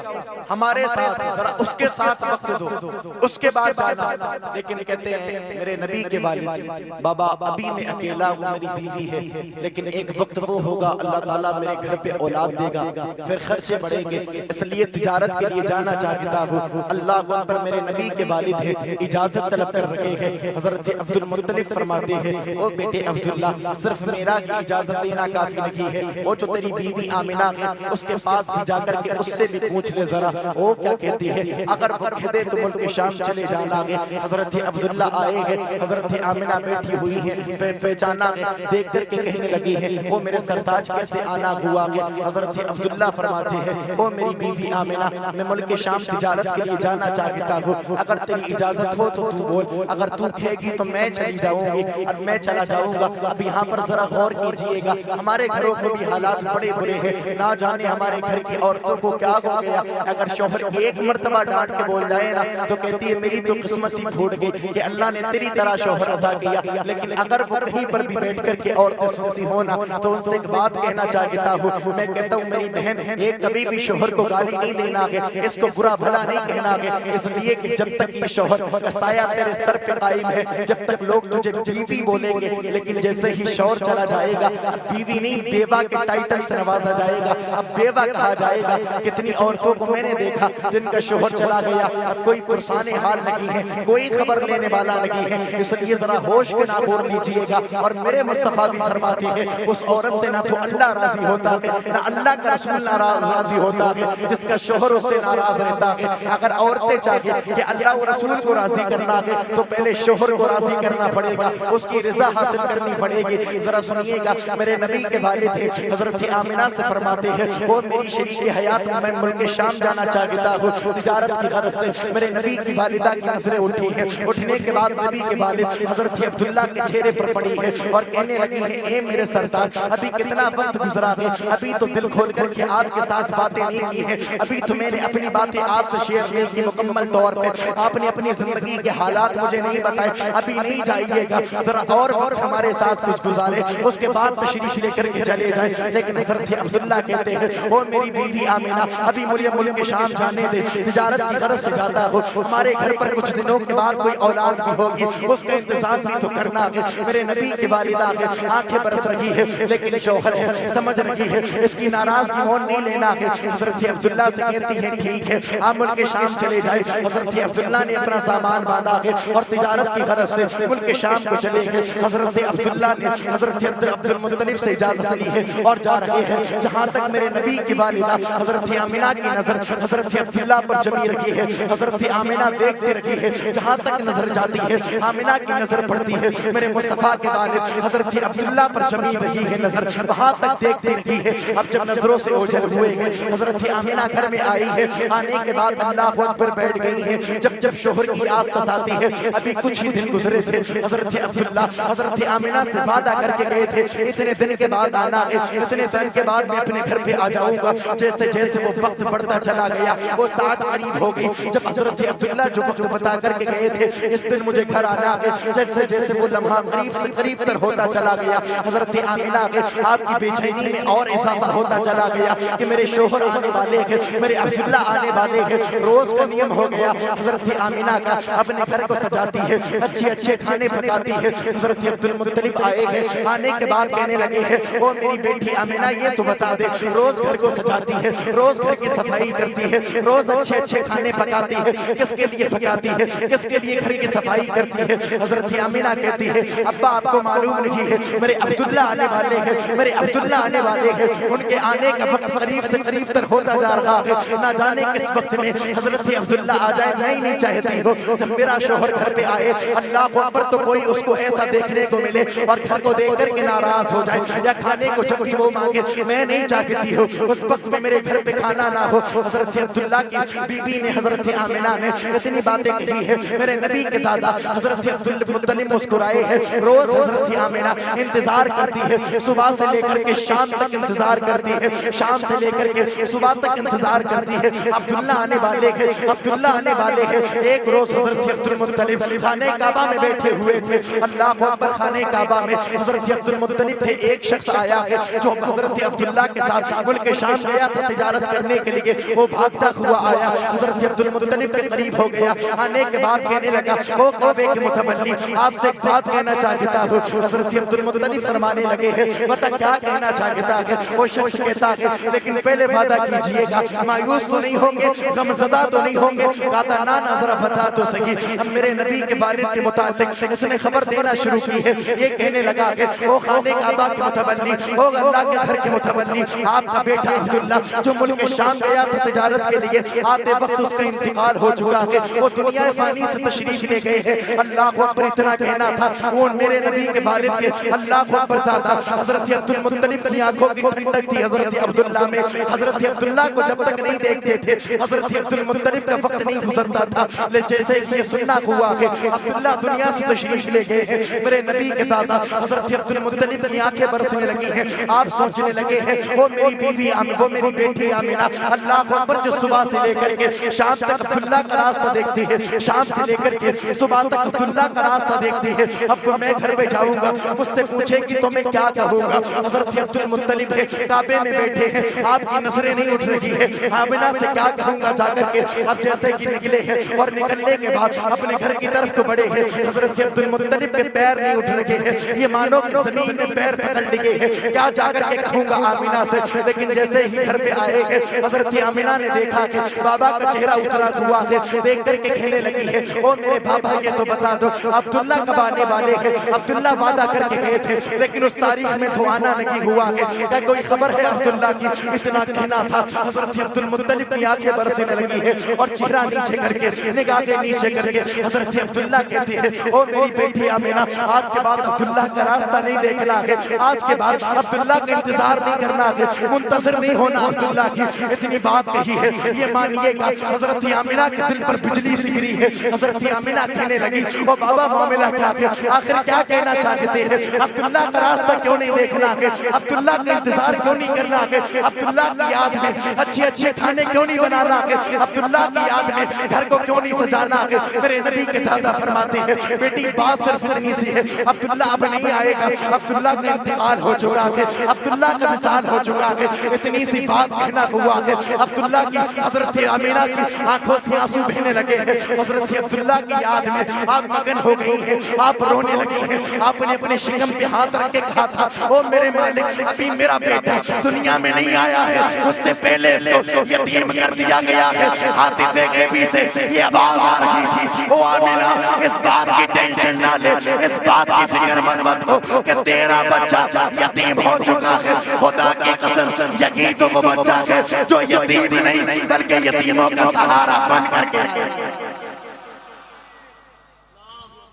ہمارے ساتھ ذرا اس کے ساتھ وقت دو، اس کے بعد جانا۔ لیکن کہتے ہیں میرے نبی کے والد بابا ابھی میں اکیلا ہوں، میری بیوی ہے، لیکن ایک وقت وہ ہوگا اللہ تعالیٰ میرے گھر پہ اولاد دے گا، پھر خرچے بڑھیں گے، اس لیے تجارت کے لیے جانا چاہتا ہوں۔ اللہ اکبر، میرے نبی کے والد ہیں، اجازت طلب کر رکھے ہیں۔ حضرت عبدالمطلب فرماتے ہیں او بیٹے عبداللہ صرف میرا کی اجازت دینا کافی نہیں ہے، وہ جو تیری بیوی آمینہ ہے اس کے پاس بھی جا کر کے اس سے بھی پوچھ لے ذرا وہ کیا کہتی ہے، اگر وہ کہہ دے تو ملک شام چلے جانا گے۔ حضرت عبداللہ آئے ہیں، حضرت آمینہ بیٹھی ہوئی ہیں، پہچانا ہے، دیکھ کر کے کہنے لگی ہے وہ میرے سرتاج کیسے آنا ہوا گیا۔ حضرت عبداللہ فرماتے ہیں او میری بیوی آمینہ میں ملک شام تجارت کے لیے جانا چاہتا ہوں، اگر تیری اجازت ہو تو تو بول، اگر تو کہے گی تو میں چلی جاؤں گی اور میں چلا جاؤں گا۔ اب یہاں پر ذرا غور کیجئے گا، ہمارے گھروں کو بھی حالات بڑے برے ہیں، نہ جانے ہمارے گھر کی عورتوں کو کیا ہو گیا، اگر شوہر ایک مرتبہ ڈانٹ کے بول جائے نا تو کہتی ہے میری تو قسمت ہی پھوٹ گئی کہ اللہ نے تیری طرح شوہر عطا کیا۔ لیکن اگر وہ کہیں پر بھی بیٹھ کر کے عورتیں سنتی ہو نا تو ان سے ایک بات کہنا چاہتا ہوں، میں کہتا ہوں میری بہن یہ کبھی بھی شوہر کو گالی نہیں دینا ہے، اس کو برا بھلا نہیں کہنا ہے، اس لیے کہ جب تک یہ شوہر کا سایہ تیرے سر پہ قائم ہے، جب تک لوگ تجھے بیوی بولیں گے، لیکن جیسے ہی شوہر چلا جائے گا اب بیوی نہیں بیوہ کے ٹائٹل سے نوازا جائے گا، اب بیوہ کہا جائے گا۔ کتنی عورتوں کو میں نے دیکھا جن کا شوہر چلا گیا، اب کوئی پرسان حال لگی ہے، کوئی خبر لینے والا لگی ہے۔ اس لیے ذرا ہوش کے ناخور لیجئے گا، اور میرے مصطفیٰ بھی فرماتے ہیں اس عورت سے نہ تو اللہ راضی ہوتا ہے نہ اللہ کا رسول راضی ہوتا ہے جس کا شوہر اس سے ناراض رہتا ہے۔ اگر عورتیں چاہے کہ اللہ و رسول کو راضی کرنا ہے تو پہلے شوہر کو راضی کرنا پڑے گا، اس کی رضا حاصل کرنی پڑے گی۔ ذرا سنیے گا، میرے نبی کے والد ہیں حضرت آمنہ سے فرماتے ہیں وہ میری شریک حیات میں ملک شام جانا چاہتا ہوں تجارت کی غرض سے۔ میرے نبی کی والدہ کی نظریں اٹھی ہیں، اٹھنے کے بعد نبی کے والد حضرت عبداللہ کے چہرے پر پڑی ہے اور کہنے لگی ہے اے میرے سردار، ابھی کتنا وقت گزرا ہے، ابھی تو دل کھول کر کے آپ کے ساتھ باتیں نہیں کی ہیں، ابھی تو میں نے اپنی باتیں آپ سے شیئر نہیں کی مکمل طور پر، آپ نے اپنی زندگی کے حالات مجھے نہیں بتائے، ابھی نہیں جائیے گا، ذرا اور وقت ہمارے ساتھ کچھ گزارے، اس کے بعد تشریف لے کر کے چلے جائیں۔ لیکن حضرت عبداللہ کہتے ہیں او میری بیوی آمنہ، ابھی مجھے ملک شام جانے دے، تجارت کی غرض سے جاتا ہوں، ہمارے گھر پر کچھ دنوں کے بعد کوئی اولاد بھی ہوگی، اس کا انتظام بھی تو کرنا ہے۔ میرے نبی کی والدہ ہے، آنکھیں برس رہی ہے، لیکن شوہر ہے سمجھ رہی ہے اس کی ناراضگی مون نہیں لینا ہے۔ حضرت عبداللہ سے کہتی ہے ٹھیک ہے آپ ملک شام چلے جائیں۔ حضرت عبداللہ نے اپنا سامان باندھا ہے اور تجارت کی غرض سے ملک شام کو چلے گئے۔ حضرت عبداللہ نے حضرت عبد المطلب سے اجازت لی ہے اور جا رہے ہیں۔ جہاں تک میرے نبی کی والدہ حضرت آمنہ کی نظر حضرت عبداللہ پر جمی رہی ہے، حضرت آمنہ دیکھتے رہی ہے، جہاں تک نظر جاتی ہے آمنہ کی نظر پڑتی ہے میرے مصطفیٰ کے والد حضرت عبداللہ پر جمی رہی ہے نظر، وہاں تک دیکھتی رہی ہے۔ اب جب نظروں سے اوجھل ہوئے ہیں حضرت آمنہ گھر میں آئی ہے، آنے کے بعد اللہ اکبر بیٹھ گئی ہے۔ جب شوہر کی آس ستاتی ہے، ابھی کچھ ہی دن گزرے تھے، حضرت عبداللہ حضرت آمنہ سے وعدہ کر کے گئے تھے اتنے دن کے بعد آنا ہے، اتنے دن کے بعد میں اپنے گھر پہ آ جاؤں گا۔ جیسے جیسے وہ وقت بڑھتا چلا گیا وہ ساعت قریب ہو گئی، جب حضرت عبداللہ جو وقت بتا کر کے گئے تھے اس دن مجھے گھر آنا ہے، جیسے جیسے وہ لمحہ قریب سے قریب تر ہوتا چلا گیا، حضرت آمنہ آپ کی بے چینی میں اور اضافہ ہوتا چلا گیا کہ میرے شوہر آنے والے ہیں، میرے عبداللہ آنے والے ہیں۔ روز کا نیم ہو گیا حضرت آمنہ کا، اپنے گھر کو سجاتی ہے، اچھے اچھے کھانے پکاتی ہے۔ حضرت عبد المطلب آئے ہیں، آنے کے بعد کہنے لگے ہیں او میری بیٹی آمنہ یہ تو بتا دے، روز گھر کو سجاتی ہے، روز گھر کی صفائی کرتی ہے، روز اچھے اچھے کھانے پکاتی ہے، کس کے لیے پکاتی ہے، کس کے لیے گھر کی صفائی کرتی ہے؟ حضرت آمنہ کہتی ہے ابا آپ کو معلوم نہیں ہے میرے عبداللہ آنے والے ہیں، میرے عبداللہ آنے والے ہیں، ان کے آنے کا وقت قریب سے قریب تر ہوتا جا رہا ہے، نہ جانے کس وقت میں حضرت عبداللہ آ جائے۔ میں ہی نہیں چاہتی ہوں جب میرا شوہر گھر پہ آئے اللہ اکبر تو کوئی اس کو ایسا دیکھنے کو ملے اور گھر کو دیکھ کر کے ناراض ہو جائے یا کھانے کو جب بھی وہ مانگے، میں نہیں چاہتی ہوں اس وقت میں میرے گھر پہ کھانا نہ ہو۔ حضرت عبداللہ کی بی بی نے حضرت آمنہ نے اتنی باتیں کہی ہے، میرے نبی کے دادا حضرت عبد المطلب مسکرائے ہیں۔ روز حضرت آمنہ انتظار کرتی ہے، صبح سے لے کر کے شام تک انتظار کرتی ہے، شام سے لے کر کے صبح تک انتظار کرتی ہے عبداللہ آنے والے ہیں، عبداللہ آنے والے ہیں۔ ایک روز حضرت عبد المطلب خانہ کعبہ میں بیٹھے ہوئے تھے، اللہ اکبر، خانہ کعبہ میں حضرت عبد المطلب تھے، ایک شخص آیا ہے جو حضرت عبداللہ کے ساتھ ملک شام گیا تھا تجارت کرنے کے لیے، وہ بھاگتا ہوا آیا، حضرت عبد المطلب کے قریب ہو گیا، آنے کے بعد کہنے لگا او کعبے کے متولی آپ سے ایک بات کہنا چاہتا ہوں۔ حضرت عبد المطلب فرمانے لگے ہیں بتا کیا کہنا چاہتا ہے؟ وہ شخص کہتا ہے لیکن پہلے وعدہ کیجئے گا مایوس تو نہیں ہوں گے، غمزدہ تو نہیں ہوں گے؟ کہتا نا ذرا بتا تو صحیح۔ اب میرے نبی کے والد کے متعلق اس نے خبر دینا شروع کی ہے، یہ کہنے لگا کہ او خانہ کعبہ کے متولی، او اللہ کے گھر کے متولی، آپ کا بیٹا عبداللہ جو ملک شام گیا تھا تجارت کے لیے، آتے وقت اس کا انتقال ہو چکا ہے، وہ دنیا فانی سے تشریف لے گئے ہیں۔ اللہ اکبر، اتنا کہنا تھا وہ میرے نبی کے والد کے اللہ اکبر تھا۔ حضرت عبد المطلب کی آنکھوں کی ٹھنڈک تھی حضرت عبداللہ میں، حضرت عبداللہ کو جب تک نہیں دیکھتے تھے حضرت عبد المطلب کا وقت نہیں گزرتا تھا، جیسے کہ یہ سننا ہوا کہ عبداللہ دنیا سے تشریف لے گئے ہیں، میرے نبی کے دادا حضرت عبد المطلب کی آنکھیں برسنے لگی ہیں۔ آپ سوچنے لگے ہیں وہ میری بیوی وہ میری بیٹی آمنہ اللہ اکبر جو صبح سے لے کر کے شام تک عبداللہ کا راستہ دیکھتی ہے، شام سے لے کر کے صبح تک عبداللہ کا راستہ دیکھتی ہے، اب میں گھر پہ جاؤں گا مجھ سے پوچھے کہ تو میں کیا کہوں گا؟ حضرت عبد المطلب ہے کعبے میں بیٹھے ہیں، آپ کی نظریں نہیں اٹھ رہی ہے، آمنہ سے کیا کہوں گا جا کر کے؟ اب جیسے کہ نکلے ہیں اور نکلنے کے بعد اپنے گھر کی طرف تو بڑھے ہیں، حضرت عبد المطلب کے پیر نہیں اٹھ رہے ہیں، یہ مانو کہ زمین میں پیر پکڑ لیے ہیں، کیا جا کر کے کہوں گا آمینہ سے۔ لیکن جیسے ہی گھر پہ آئے ہیں حضرت آمینہ نے دیکھا کہ بابا کا چہرہ اترا ہوا ہے، دیکھ کر کے کہنے لگی ہے او میرے بابا یہ تو بتا دو عبداللہ کب آنے والے ہیں؟ عبداللہ وعدہ کر کے گئے تھے لیکن اس تاریخ میں تو آنا نہیں ہوا ہے، کیا کوئی خبر ہے عبداللہ کی؟ اتنا کہنا تھا حضرت عبد المطلب کی آنکھیں برسنے لگی ہے اور چہرہ نیچے کر کے نگاہیں نیچے کر کے حضرت عبداللہ کہتے ہیں او میری بیٹی آمینہ آج کے بعد عبداللہ کا راستہ نہیں دیکھنا ہے، آج کے بعد عبداللہ کا انتظار نہیں کرنا ہے، منتظر نہیں ہونا عبداللہ کی۔ اتنی بات کہی ہے، یہ مانیے گا حضرت آمینہ کے دل پر بجلی سی گری ہے۔ حضرت آمینہ کہنے لگی او بابا معاملہ کیا ہے؟ آخر کیا کہنا چاہتے ہیں؟ عبداللہ کا راستہ کیوں نہیں دیکھنا ہے؟ عبداللہ کا انتظار کیوں نہیں کرنا ہے؟ عبداللہ کی یاد میں اچھے اچھے کھانے کیوں نہیں بنانا ہے؟ عبداللہ کی یاد میں گھر کو کیوں نہیں سجانا ہے؟ میرے نبی کے دادا فرماتے ہیں بیٹی بات صرف اتنی سی ہے، عبداللہ اب نہیں آئے گا، عبداللہ کا انتقال ہو چکا ہے، عبداللہ کا وصال ہو چکا ہے، اتنی سی بات کہنا ہوا ہے۔ عبداللہ کی حضرت آمینہ کی آنکھوں سے آنسو بہنے لگے ہیں، حضرت عبداللہ کی یاد میں آپ مگن ہو گئی ہیں، آپ رونے لگی ہیں۔ آپ نے اپنے شکم پہ ہاتھ رکھ کے کہا تھا او میرے مالک ابھی میرا بیٹا دنیا میں نہیں آیا ہے، اس سے پہلے اس کو یتیم کر دیا گیا ہے۔ حاطف غیبی سے یہ آواز آ رہی تھی او آمینہ اس بات کی ٹینشن نہ لے، اس بات کی فکر مت ہو کہ تیرا بچہ یتیم ہو چکا ہے۔ خدا کی قسم یہی تو وہ بچہ ہے جو یتیم نہیں بلکہ یتیموں کا سہارا بن کر کے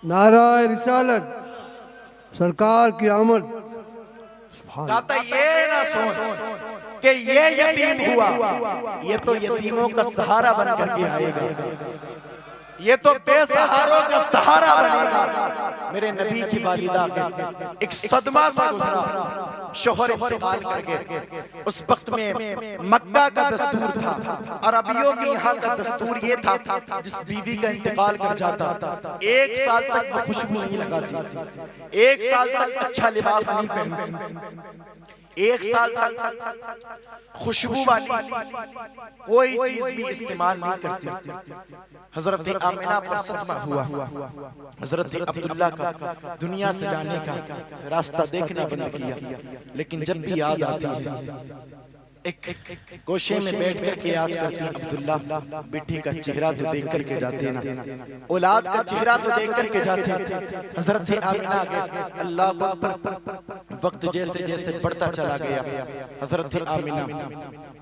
نعرہ رسالت، سرکار کی آمد۔ کہتا یہ نہ سوچ کہ یہ یتیم ہوا، یہ تو یتیموں کا سہارا بن کر کے آئے گا، یہ تو بے سہاروں کا سہارا بنے گا۔ میرے نبی کی والدہ ایک صدمہ سے گزرا، شوہر انتقال کر گئے۔ اس وقت میں مکہ کا دستور تھا، عربیوں کے یہاں کا دستور یہ تھا جس بیوی کا انتقال کر جاتا 1 سال تک وہ خوشبو نہیں لگاتی، 1 سال تک اچھا لباس نہیں پہنتی، 1 سال تک خوشبو والی کوئی چیز بھی استعمال نہیں کرتی۔ حضرت آمینہ پر صدمہ ہوا، حضرت عبداللہ کا دنیا سے جانے کا راستہ دیکھنا بند کیا، لیکن جب بھی یاد آتی ہے ایک گوشے میں بیٹھ کر کے یاد کرتی عبداللہ بیٹی کا چہرہ تو دیکھ کر کے جاتے نا، اولاد کا چہرہ تو دیکھ کر کے جاتے۔ حضرت آمینہ اللہ اکبر، وقت جیسے جیسے بڑھتا چلا گیا، حضرت آمینہ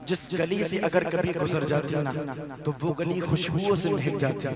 جس گلی سے اگر کبھی گزر جاتی نا تو وہ گلی خوشبوؤں سے مہک جاتی۔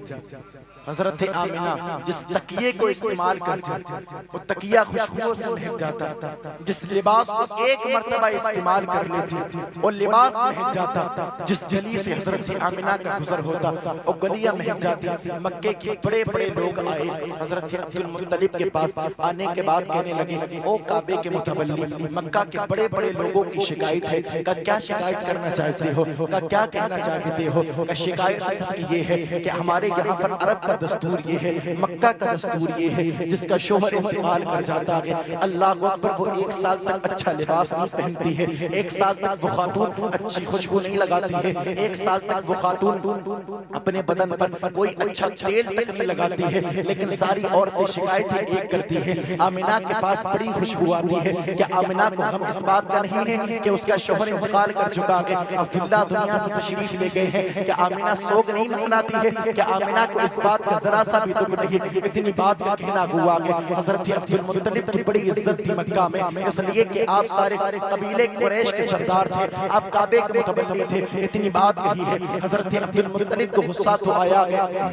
حضرت آمینہ جس تکیے کو استعمال کرتی وہ تکیہ خوشبوؤں سے مہک جاتا، جس لباس کو ایک مرتبہ استعمال کر لیتی وہ لباس مہک جاتا، جس گلی سے حضرت آمینہ کا گزر ہوتا وہ گلیاں مہک جاتی۔ مکے کے بڑے بڑے لوگ آئے حضرت عبد المطلب کے پاس، آنے کے بعد کہنے لگے او کعبے کے متولی، مکہ کے بڑے بڑے لوگوں کی شکایت ہے، کہ کیا شکایت کرنا چاہتے ہو، کہ کیا کہنا چاہتے ہو؟ کہ شکایت یہ ہے کہ ہمارے یہاں پر عرب کا دستور یہ ہے، مکہ کا دستور یہ ہے، جس کا شوہر انتقال کر جاتا ہے اللہ اکبر وہ 1 سال تک اچھا لباس نہیں پہنتی ہے، 1 سال تک وہ خاتون اچھی خوشبو نہیں لگاتی ہے، 1 سال تک وہ خاتون اپنے بدن پر کوئی اچھا تیل تک نہیں لگاتی ہے، لیکن ساری عورتیں شکایتیں ایک کرتی ہیں۔ آمینہ کے پاس بڑی خوشبو آتی ہے کہ آمینہ کو ہم اس بات کا نہیں ہے کہ اس کا شوہر انتقال کر چکا ہے، عبداللہ دنیا سے تشریف لے گئے ہیں، کہ آمینہ سوگ نہیں مناتی ہے، کہ آمینہ کو اس بات کا ذرا سا بھی دکھ نہیں۔ اتنی بات کا کہنا ہوا کہ حضرت عبد المطلب کی بڑی عزت تھی مکہ میں، اس لیے کہ آپ سارے قبیلے قریش کے سردار تھے، آپ کعبے کے متولی تھے۔ اتنی بات کہی ہے حضرت عبد المطلب کو غصہ تو آیا گیا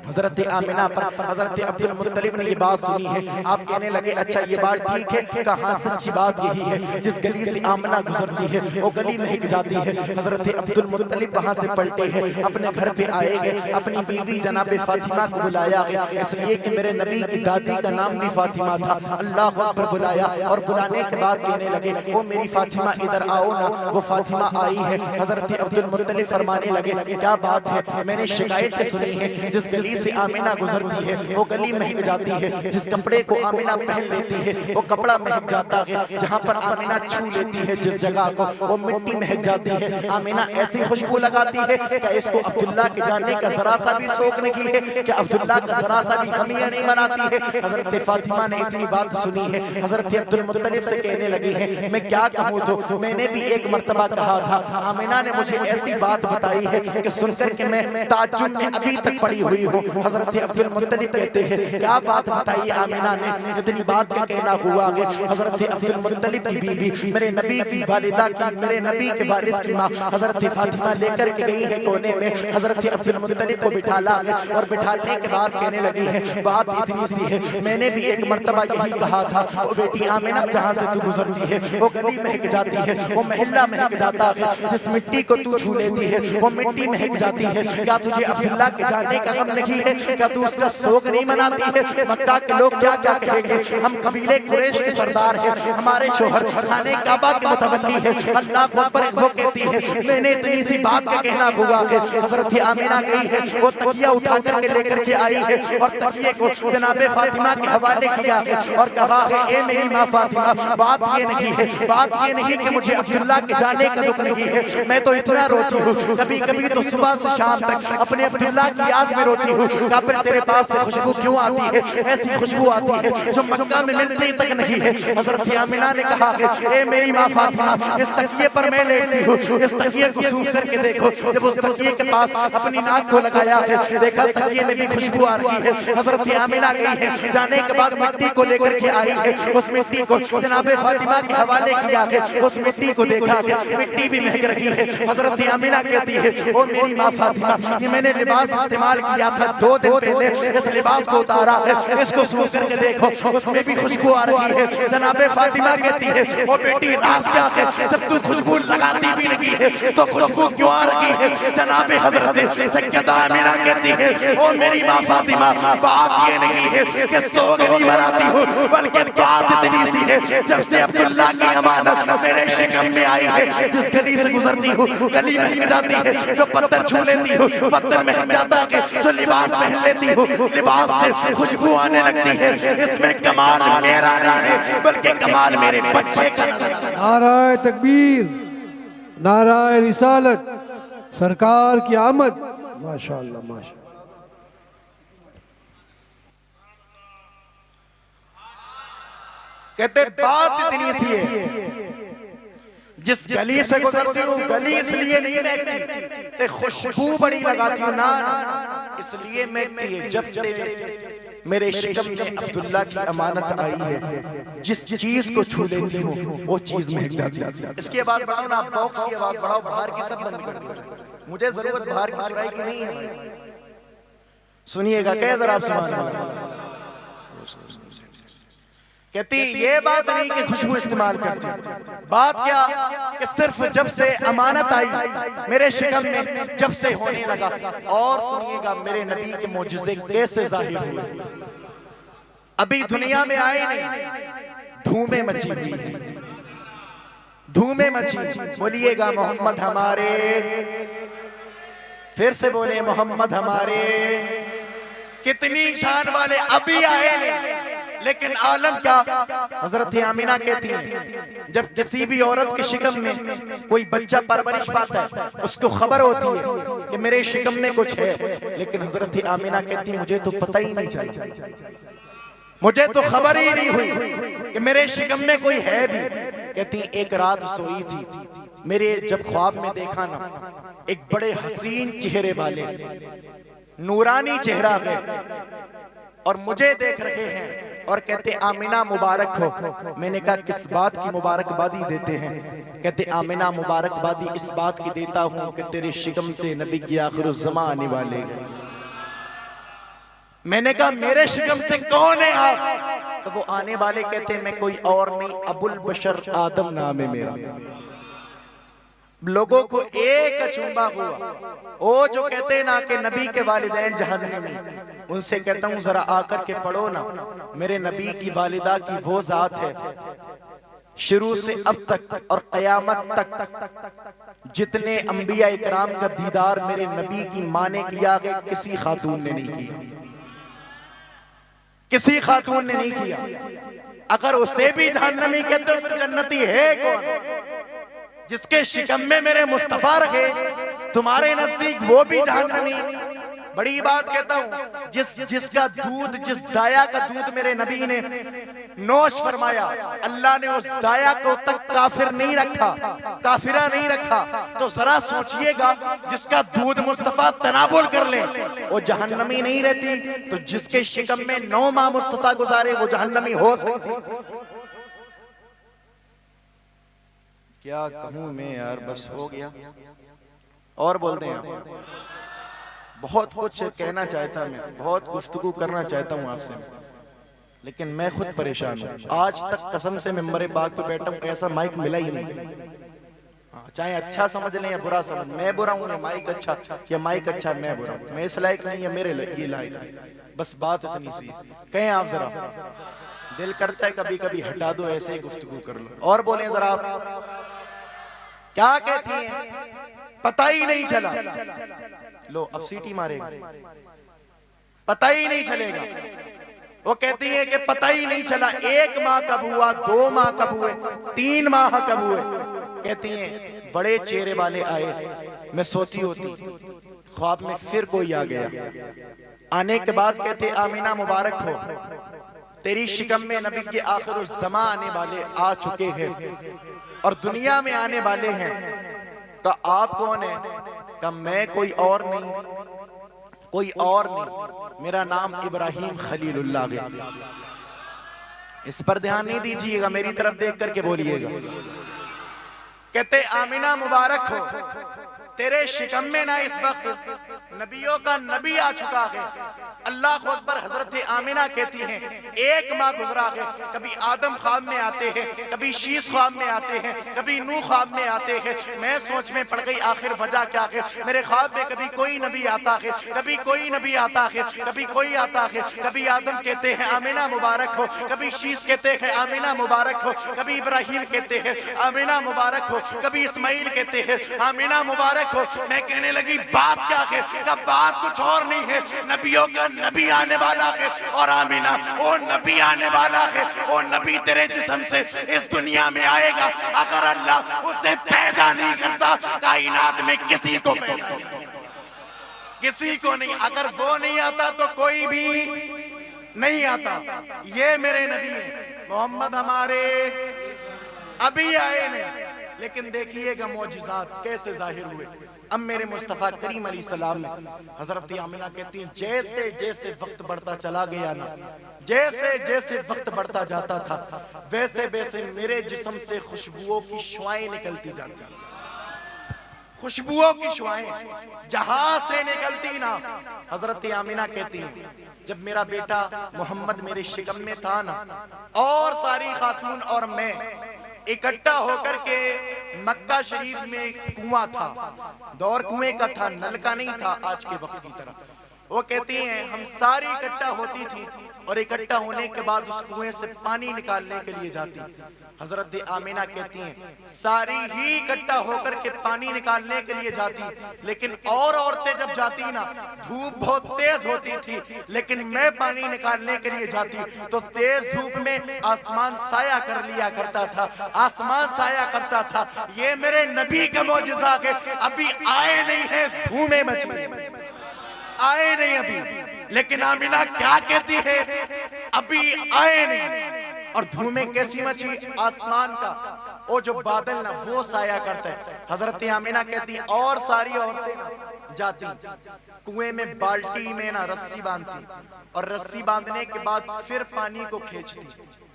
حضرت آمینہ پر۔ حضرت عبد المطلب نے یہ بات سنی ہے، آپ کہنے لگے اچھا یہ بات ٹھیک ہے، کہاں سچی بات یہی ہے جس گلی سے آمینہ گزرتی ہے وہ گلی مہک جاتی ہے۔ حضرت عبد المطلب وہاں سے پلٹے ہیں، اپنے گھر پہ آئے گئے، اپنی بیوی جناب فاطمہ کو بلایا گیا، اس لیے کہ میرے نبی کی دادی کا نام بھی فاطمہ تھا۔ اللہ اکبر بلایا اور بلانے کے بعد کہنے لگے او میری فاطمہ ادھر آؤ نا۔ وہ فاطمہ آئی ہے، حضرت عبد المطلب فرمانے لگے کیا بات ہے؟ میں نے شکایت سنی ہے جس گلی سے آمینہ گزرتی ہے وہ گلی مہک جاتی ہے، جس کپڑے کو آمینہ پہن لیتی ہے وہ کپڑا مہک جاتا ہے، جہاں پر آمینہ چھو لیتی ہے جس جگہ کو وہ مٹی مہک جاتی ہے، آمینہ ایسی خوشبو لگاتی ہے کہ اس کو عبداللہ کے جاننے کا ذرا سا بھی شوق نہیں ہے، کہ عبداللہ کا ذرا سا بھی غمیہ نہیں مناتی ہے۔ حضرت فاطمہ نے اتنی بات سنی ہے، حضرت عبدالمطلب سے کہنے لگی ہے میں کیا کہوں، تو میں نے بھی ایک مرتبہ کہا تھا، آمینہ نے مجھے ایسی بات بتائی ہے کہ سن کر کے میں تعجب میں ابھی تک پڑی ہوئی ہوں۔ حضرت عبدالمطلب کہتے ہیں کیا بات بتائی آمینہ نے، اتنی بات کا کہنا ہوا کہ حضرت عبدالمطلب کی بیوی میرے نبی کی والدہ کی، میرے نبی کے والد کی ماں حضرت فاطمہ لے کر کے گئی ہے کونے میں، حضرت عبدالمطلب کو بٹھالا اور بٹھالنے کے بعد کہنے لگی ہے بات اتنی سی ہے، میں نے بھی ایک مرتبہ یہی کہا تھا، وہ بیٹی آمینہ جہاں سے تو گزرتی ہے وہ گلی مہک جاتی ہے، وہ محلہ مہک جاتا ہے، جس مٹی کو تو چھو لیتی ہے وہ مٹی مہک جاتی ہے۔ کیا تجھے عبداللہ کے جانے کا غم نہیں ہے؟ کیا تو اس کا سوگ نہیں مناتی ہے؟ مکہ کے لوگ کیا کیا کہیں گے، ہم قبیلے قریش کے سردار ہیں، ہمارے شوہر خانے کعبہ کے متولی ہے، اللہ کو اکبر وہ کہتی ہے میں نے اتنی سی بات کا کہنا ہوا کہ حضرت آمینہ گئی ہے، وہ تکیہ اٹھا کر کے لے کر کے آئی ہے اور تکیے کو جناب فاطمہ کے حوالے کیا ہے اور کہا ہے اے میری ماں فاطمہ، بات یہ نہیں ہے، بات یہ نہیں کہ مجھے عبداللہ کے جانے کا دکھ نہیں ہے، میں تو اتنا روتی ہوں، کبھی کبھی تو صبح سے شام تک اپنے عبداللہ کی یاد میں روتی ہوں، کہا پھر تیرے پاس سے خوشبو کیوں آتی ہے، ایسی خوشبو آتی ہے جو مکہ میں ملتی تک نہیں ہے۔ حضرت آمینہ نے کہا کہ اے میری ماں فاطمہ، اس تکیے پر میں لیٹتی ہوں، اس تکیے کو سوکھ کر کے دیکھو، جب اس تکیے کے پاس اپنی ناک کو لگایا ہے دیکھا تکیے میں بھی خوشبو آ رہی ہے۔ حضرت آمینہ گئی ہے، جانے کے بعد مٹی کو لے کر کے آئی ہے، اس مٹی کو جناب فاطمہ کے حوالے کیا ہے، اس مٹی کو دیکھا کہ مٹی بھی مہک رہی ہے۔ حضرت آمینہ کہتی ہے او میری ماں فاطمہ، یہ میں نے لباس استعمال کیا تھا 2 دن پہلے، اس لباس کو اتارا ہے، اس کو سوکھ کر کے دیکھو اس میں بھی خوشبو آ رہی ہے۔ جناب فاطمہ کہتی ہے او بیٹی راز کیا ہے، جب تو خوشبو لگاتی بھی نہیں ہے تو خوشبو کیوں آ رہی ہے؟ جناب حضرت سیدہ آمینہ کہتی ہے او میری ماں فاطمہ، بات یہ نہیں ہے کہ سوگ نہیں مناتی ہوں، بلکہ بات اتنی سی ہے جب سے عبداللہ کی امانت میرے شکم میں آئی ہے، جس گلی سے گزرتی ہوں گلی مہک جاتی ہے، جو پتھر چھو لیتی ہوں پتھر مہک جاتا ہے، جو لباس پہن لیتی ہوں لباس سے خوشبو آنے لگتی ہے۔ اس میں کمال میرا نہیں ہے بلکہ کمال میرے بچے کا نظر آتا ہے۔ نعرہ تکبیر، نعرہ رسالت، سرکار کی آمد، ماشاءاللہ ماشاءاللہ۔ کہتے بات اتنی سی ہے جس گلی سے گزرتی ہوں گلی اس لیے نہیں مہکتی، خوشبو بڑی لگاتی ہوں نا اس لیے مہکتی ہے جب سے میرے شکم میں عبداللہ کی امانت آئی ہے، جس چیز کو چھو لیتی ہوں وہ چیز مہک جاتی ہے۔ اس کی آواز بڑھاؤ نا، باکس کی آواز بڑھاؤ، باہر کی سب بند کر دیں، مجھے ضرورت باہر کی سرائی کی نہیں ہے۔ سنیے گا کہ ذرا آپ سبحان اللہ کہتی یہ بات نہیں کہ خوشبو استعمال کرتی، بات کیا کہ صرف جب سے امانت آئی میرے شکم میں جب سے ہونے لگا۔ اور سنیے گا میرے نبی کے معجزے کیسے ظاہر ہوئے، ابھی دنیا میں آئے نہیں، دھومیں مچی ہوئی ہیں، دھومیں مچی، بولیے گا محمد ہمارے، پھر سے بولے محمد ہمارے، کتنی شان والے ابھی آئے نہیں، لیکن عالم کیا حضرت آمینہ کہتی ہیں جب کسی بھی عورت کے شکم میں کوئی بچہ پرورش پاتا ہے اس کو خبر ہوتی ہے کہ میرے شکم میں کچھ ہے، لیکن حضرت آمینہ کہتی مجھے تو پتہ ہی نہیں چلا، مجھے تو خبر ہی نہیں ہوئی کہ میرے شکم میں کوئی ہے بھی۔ کہتی ایک رات سوئی تھی، میرے جب خواب میں دیکھا نا ایک بڑے حسین چہرے والے نورانی چہرہ ہے اور مجھے دیکھ رہے ہیں اور کہتے آمینہ مبارک ہو۔ میں نے کہا کس بات کی مبارکبادی دیتے ہیں؟ کہتے آمینہ مبارکبادی اس بات کی دیتا ہوں کہ تیرے شکم سے نبی کی آخر الزمان آنے والے ہیں۔ میں نے کہا میرے شکم سے کون ہے آپ؟ تو وہ آنے والے کہتے میں کوئی اور نہیں، ابو البشر آدم نام ہے میرا۔ لوگوں کو ایک اچھومبا ہوا، وہ جو کہتے ہیں نا کہ نبی کے والدین جہنمی، ان سے کہتا ہوں ذرا آ کر کے پڑھو نا، میرے نبی کی والدہ کی وہ ذات ہے شروع سے اب تک اور قیامت تک جتنے انبیاء اکرام کا دیدار میرے نبی کی ماں نے کیا کہ کسی خاتون نے نہیں کیا، کسی خاتون نے نہیں کیا۔ اگر اسے بھی جہنمی کہتے پھر جنتی ہے کون؟ جس کے شکم میں میرے مصطفیٰ رکھے تمہارے نزدیک وہ بھی جہنمی. بڑی بات کہتا ہوں، جس کا دودھ، جس دایا کا دودھ میرے نبی نے نوش فرمایا، اللہ نے اس دایا کو تک کافر نہیں رکھا، کافرہ نہیں رکھا، تو ذرا سوچئے گا جس کا دودھ مصطفیٰ تنابل کر لے وہ جہنمی نہیں رہتی، تو جس کے شکم میں 9 ماہ مصطفیٰ گزارے وہ جہنمی ہو سکتی. کیا کہوں میں یار، بس ہو گیا. اور بولتے ہیں، بہت کچھ کہنا چاہتا میں، بہت گفتگو کرنا چاہتا ہوں آپ سے، لیکن میں خود پریشان ہوں. آج تک قسم سے ممبر پاک پہ بیٹھا ہوں، ایسا مائک ملا ہی نہیں. چاہے اچھا سمجھ لیں یا برا سمجھ، میں برا ہوں یا مائک اچھا، یا مائک اچھا میں برا ہوں. میں اس لائق نہیں یا میرے یہ لائق نہیں. بس بات اتنی سی کہیں آپ ذرا. دل کرتا ہے کبھی کبھی ہٹا دو، ایسے ہی گفتگو کر لو. اور بولیں ذرا آپ کیا کہتی ہیں؟ پتہ ہی نہیں چلا. لو اب سیٹی مارے گا، پتہ ہی نہیں چلے گا. وہ کہتی ہیں کہ پتہ ہی نہیں چلا 1 ماہ کب ہوا، 2 ماہ کب ہوئے، 3 ماہ کب ہوئے. کہتی ہیں بڑے چہرے والے آئے، میں سوتی ہوتی، خواب میں پھر کوئی آ گیا. آنے کے بعد کہتے آمینہ مبارک ہو، تیری شکم میں نبی کے آخر الزمان آنے والے آ چکے ہیں اور دنیا میں آنے والے ہیں. کہ آپ کون ہیں؟ کہ میں کوئی اور نہیں، کوئی اور نہیں، میرا نام ابراہیم خلیل اللہ ہے. اس پر دھیان نہیں دیجئے گا، میری طرف دیکھ کر کے بولیے گا. کہتے آمینہ مبارک ہو، تیرے شکم میں نہ اس وقت نبیوں کا نبی آ چکا ہے. اللہ اکبر. حضرت آمینہ کہتی ہیں 1 ماہ گزرا ہے. کبھی آدم خواب میں آتے ہیں، کبھی شیش خواب میں آتے ہیں، کبھی نوح خواب میں آتے ہیں. میں سوچ میں پڑ گئی آخر وجہ کیا ہے. میرے خواب میں کبھی کوئی نبی آتا ہے، کبھی کوئی نبی آتا ہے، کبھی کوئی آتا ہے. کبھی آدم کہتے ہیں آمینہ مبارک ہو، کبھی شیش کہتے ہیں آمینہ مبارک ہو، کبھی ابراہیم کہتے ہیں آمینہ مبارک ہو، کبھی اسماعیل کہتے ہیں آمینہ مبارک ہو. میں کہنے لگی بات کیا ہے؟ کہ بات کچھ اور نہیں ہے، نبیوں کا نبی آنے والا ہے. اور آمینہ وہ نبی آنے والا ہے، وہ نبی تیرے جسم سے اس دنیا میں آئے گا. اگر اللہ اسے پیدا نہیں کرتا کائنات میں کسی کو پیدا نہیں، کسی کو نہیں. اگر وہ نہیں آتا تو کوئی بھی نہیں آتا. یہ میرے نبی ہیں. محمد ہمارے ابھی آئے نہیں، لیکن دیکھیے گا معجزات کیسے ظاہر ہوئے. اب میرے مصطفیٰ کریم علیہ السلام میں حضرت آمینہ کہتی ہیں جیسے جیسے وقت بڑھتا چلا گیا نا، جیسے جیسے وقت بڑھتا جاتا تھا، ویسے ویسے میرے جسم سے خوشبوؤں کی شعائیں نکلتی جاتی. خوشبوؤں کی شعائیں جہاں سے نکلتی نا. حضرت آمینہ کہتی ہیں جب میرا بیٹا محمد میرے شکم میں تھا نا، اور ساری خاتون اور میں اکٹھا ہو کر کے مکہ شریف میں کنواں تھا، دور کنویں کا تھا، نل کا نہیں تھا آج کے وقت کی طرح. وہ کہتی ہیں ہم ساری اکٹھا ہوتی تھی اور اکٹھا ہونے کے بعد اس کنویں سے پانی نکالنے کے لیے جاتی. حضرت آمینہ کہتی ہیں ساری ہی اکٹھا ہو کر کے پانی نکالنے کے لیے جاتی، لیکن اور عورتیں جب جاتی نا دھوپ بہت تیز ہوتی تھی، لیکن میں پانی نکالنے کے لیے جاتی تو تیز دھوپ میں آسمان سایہ کر لیا کرتا تھا، آسمان سایہ کرتا تھا. یہ میرے نبی کا معجزہ ہے. ابھی آئے نہیں ہیں، دھومیں مچی آئے نہیں ابھی، لیکن آمینہ کیا کہتی ہے ابھی آئے نہیں. اور دھومیں کیسی مچی؟ آسمان کا وہ جو بادل نا وہ سایہ کرتا ہے. حضرت آمینہ کہتی اور ساری عورتیں جاتی کنویں میں بالٹی میں نا رسی باندھتی اور رسی باندھنے کے بعد پھر پانی کو کھینچتی.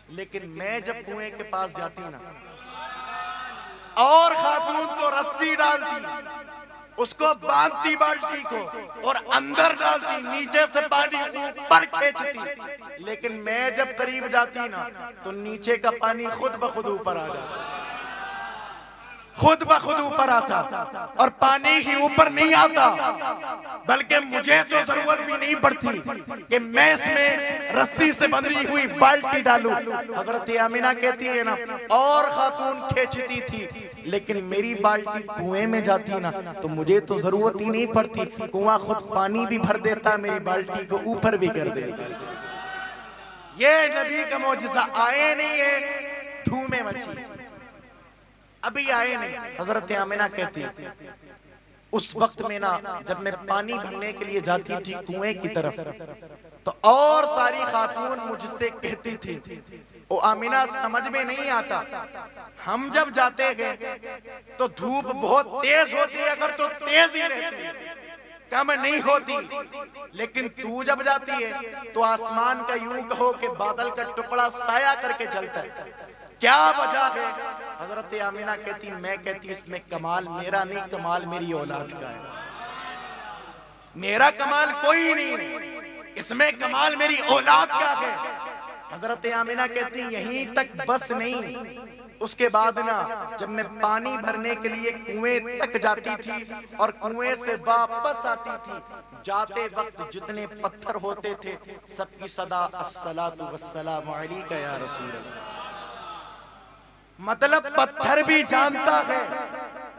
لیکن میں جب کنویں کے پاس جاتی نا اور خاتون تو رسی ڈالتی، اس کو باندھتی بالٹی کو اور اندر ڈالتی، نیچے سے پانی اوپر کھینچتی. لیکن میں جب قریب جاتی نا تو نیچے کا پانی خود بخود اوپر آ جاتا، خود بخود اوپر آتا. اور پانی ہی اوپر نہیں آتا بلکہ مجھے تو ضرورت بھی نہیں پڑتی کہ میں اس میں رسی سے بندھی ہوئی بالٹی ڈالوں. حضرت آمینہ کہتی ہے نا اور خاتون کھینچتی تھی، لیکن میری بالٹی کنویں میں جاتی نا تو مجھے تو ضرورت ہی نہیں پڑتی، کنواں خود پانی بھی بھر دیتا، میری بالٹی کو اوپر بھی کر دیتا. یہ نبی کا معجزہ. آئے نہیں ہے، دھومیں مچی. ابھی آئے نہیں. حضرت آمنہ کہتی اس وقت میں نا جب میں پانی بھرنے کے لیے جاتی تھی کنویں کی طرف تو اور ساری خاتون مجھ سے کہتی تھی او آمنہ سمجھ میں نہیں آتا, ہم جب جاتے گئے تو دھوپ بہت تیز ہوتی ہے, اگر تو تیز ہی رہتی کم نہیں ہوتی, لیکن تو جب جاتی ہے تو آسمان کا یوں کہو کہ بادل کا ٹکڑا سایہ کر کے چلتا ہے, کیا وجہ ہے؟ حضرت آمنہ کہتی میں کہتی اس میں کمال میرا نہیں, کمال میری اولاد کا ہے, میرا کمال کوئی نہیں ہے, اس میں کمال میری اولاد کا ہے. حضرت آمنہ کہتی یہیں تک بس نہیں, اس کے بعد نا جب میں پانی بھرنے کے لیے کنویں تک جاتی تھی اور کنویں سے واپس آتی تھی, جاتے وقت جتنے پتھر ہوتے تھے سب کی صدا الصلاۃ والسلام علیک یا رسول اللہ. مطلب پتھر بھی جانتا ہے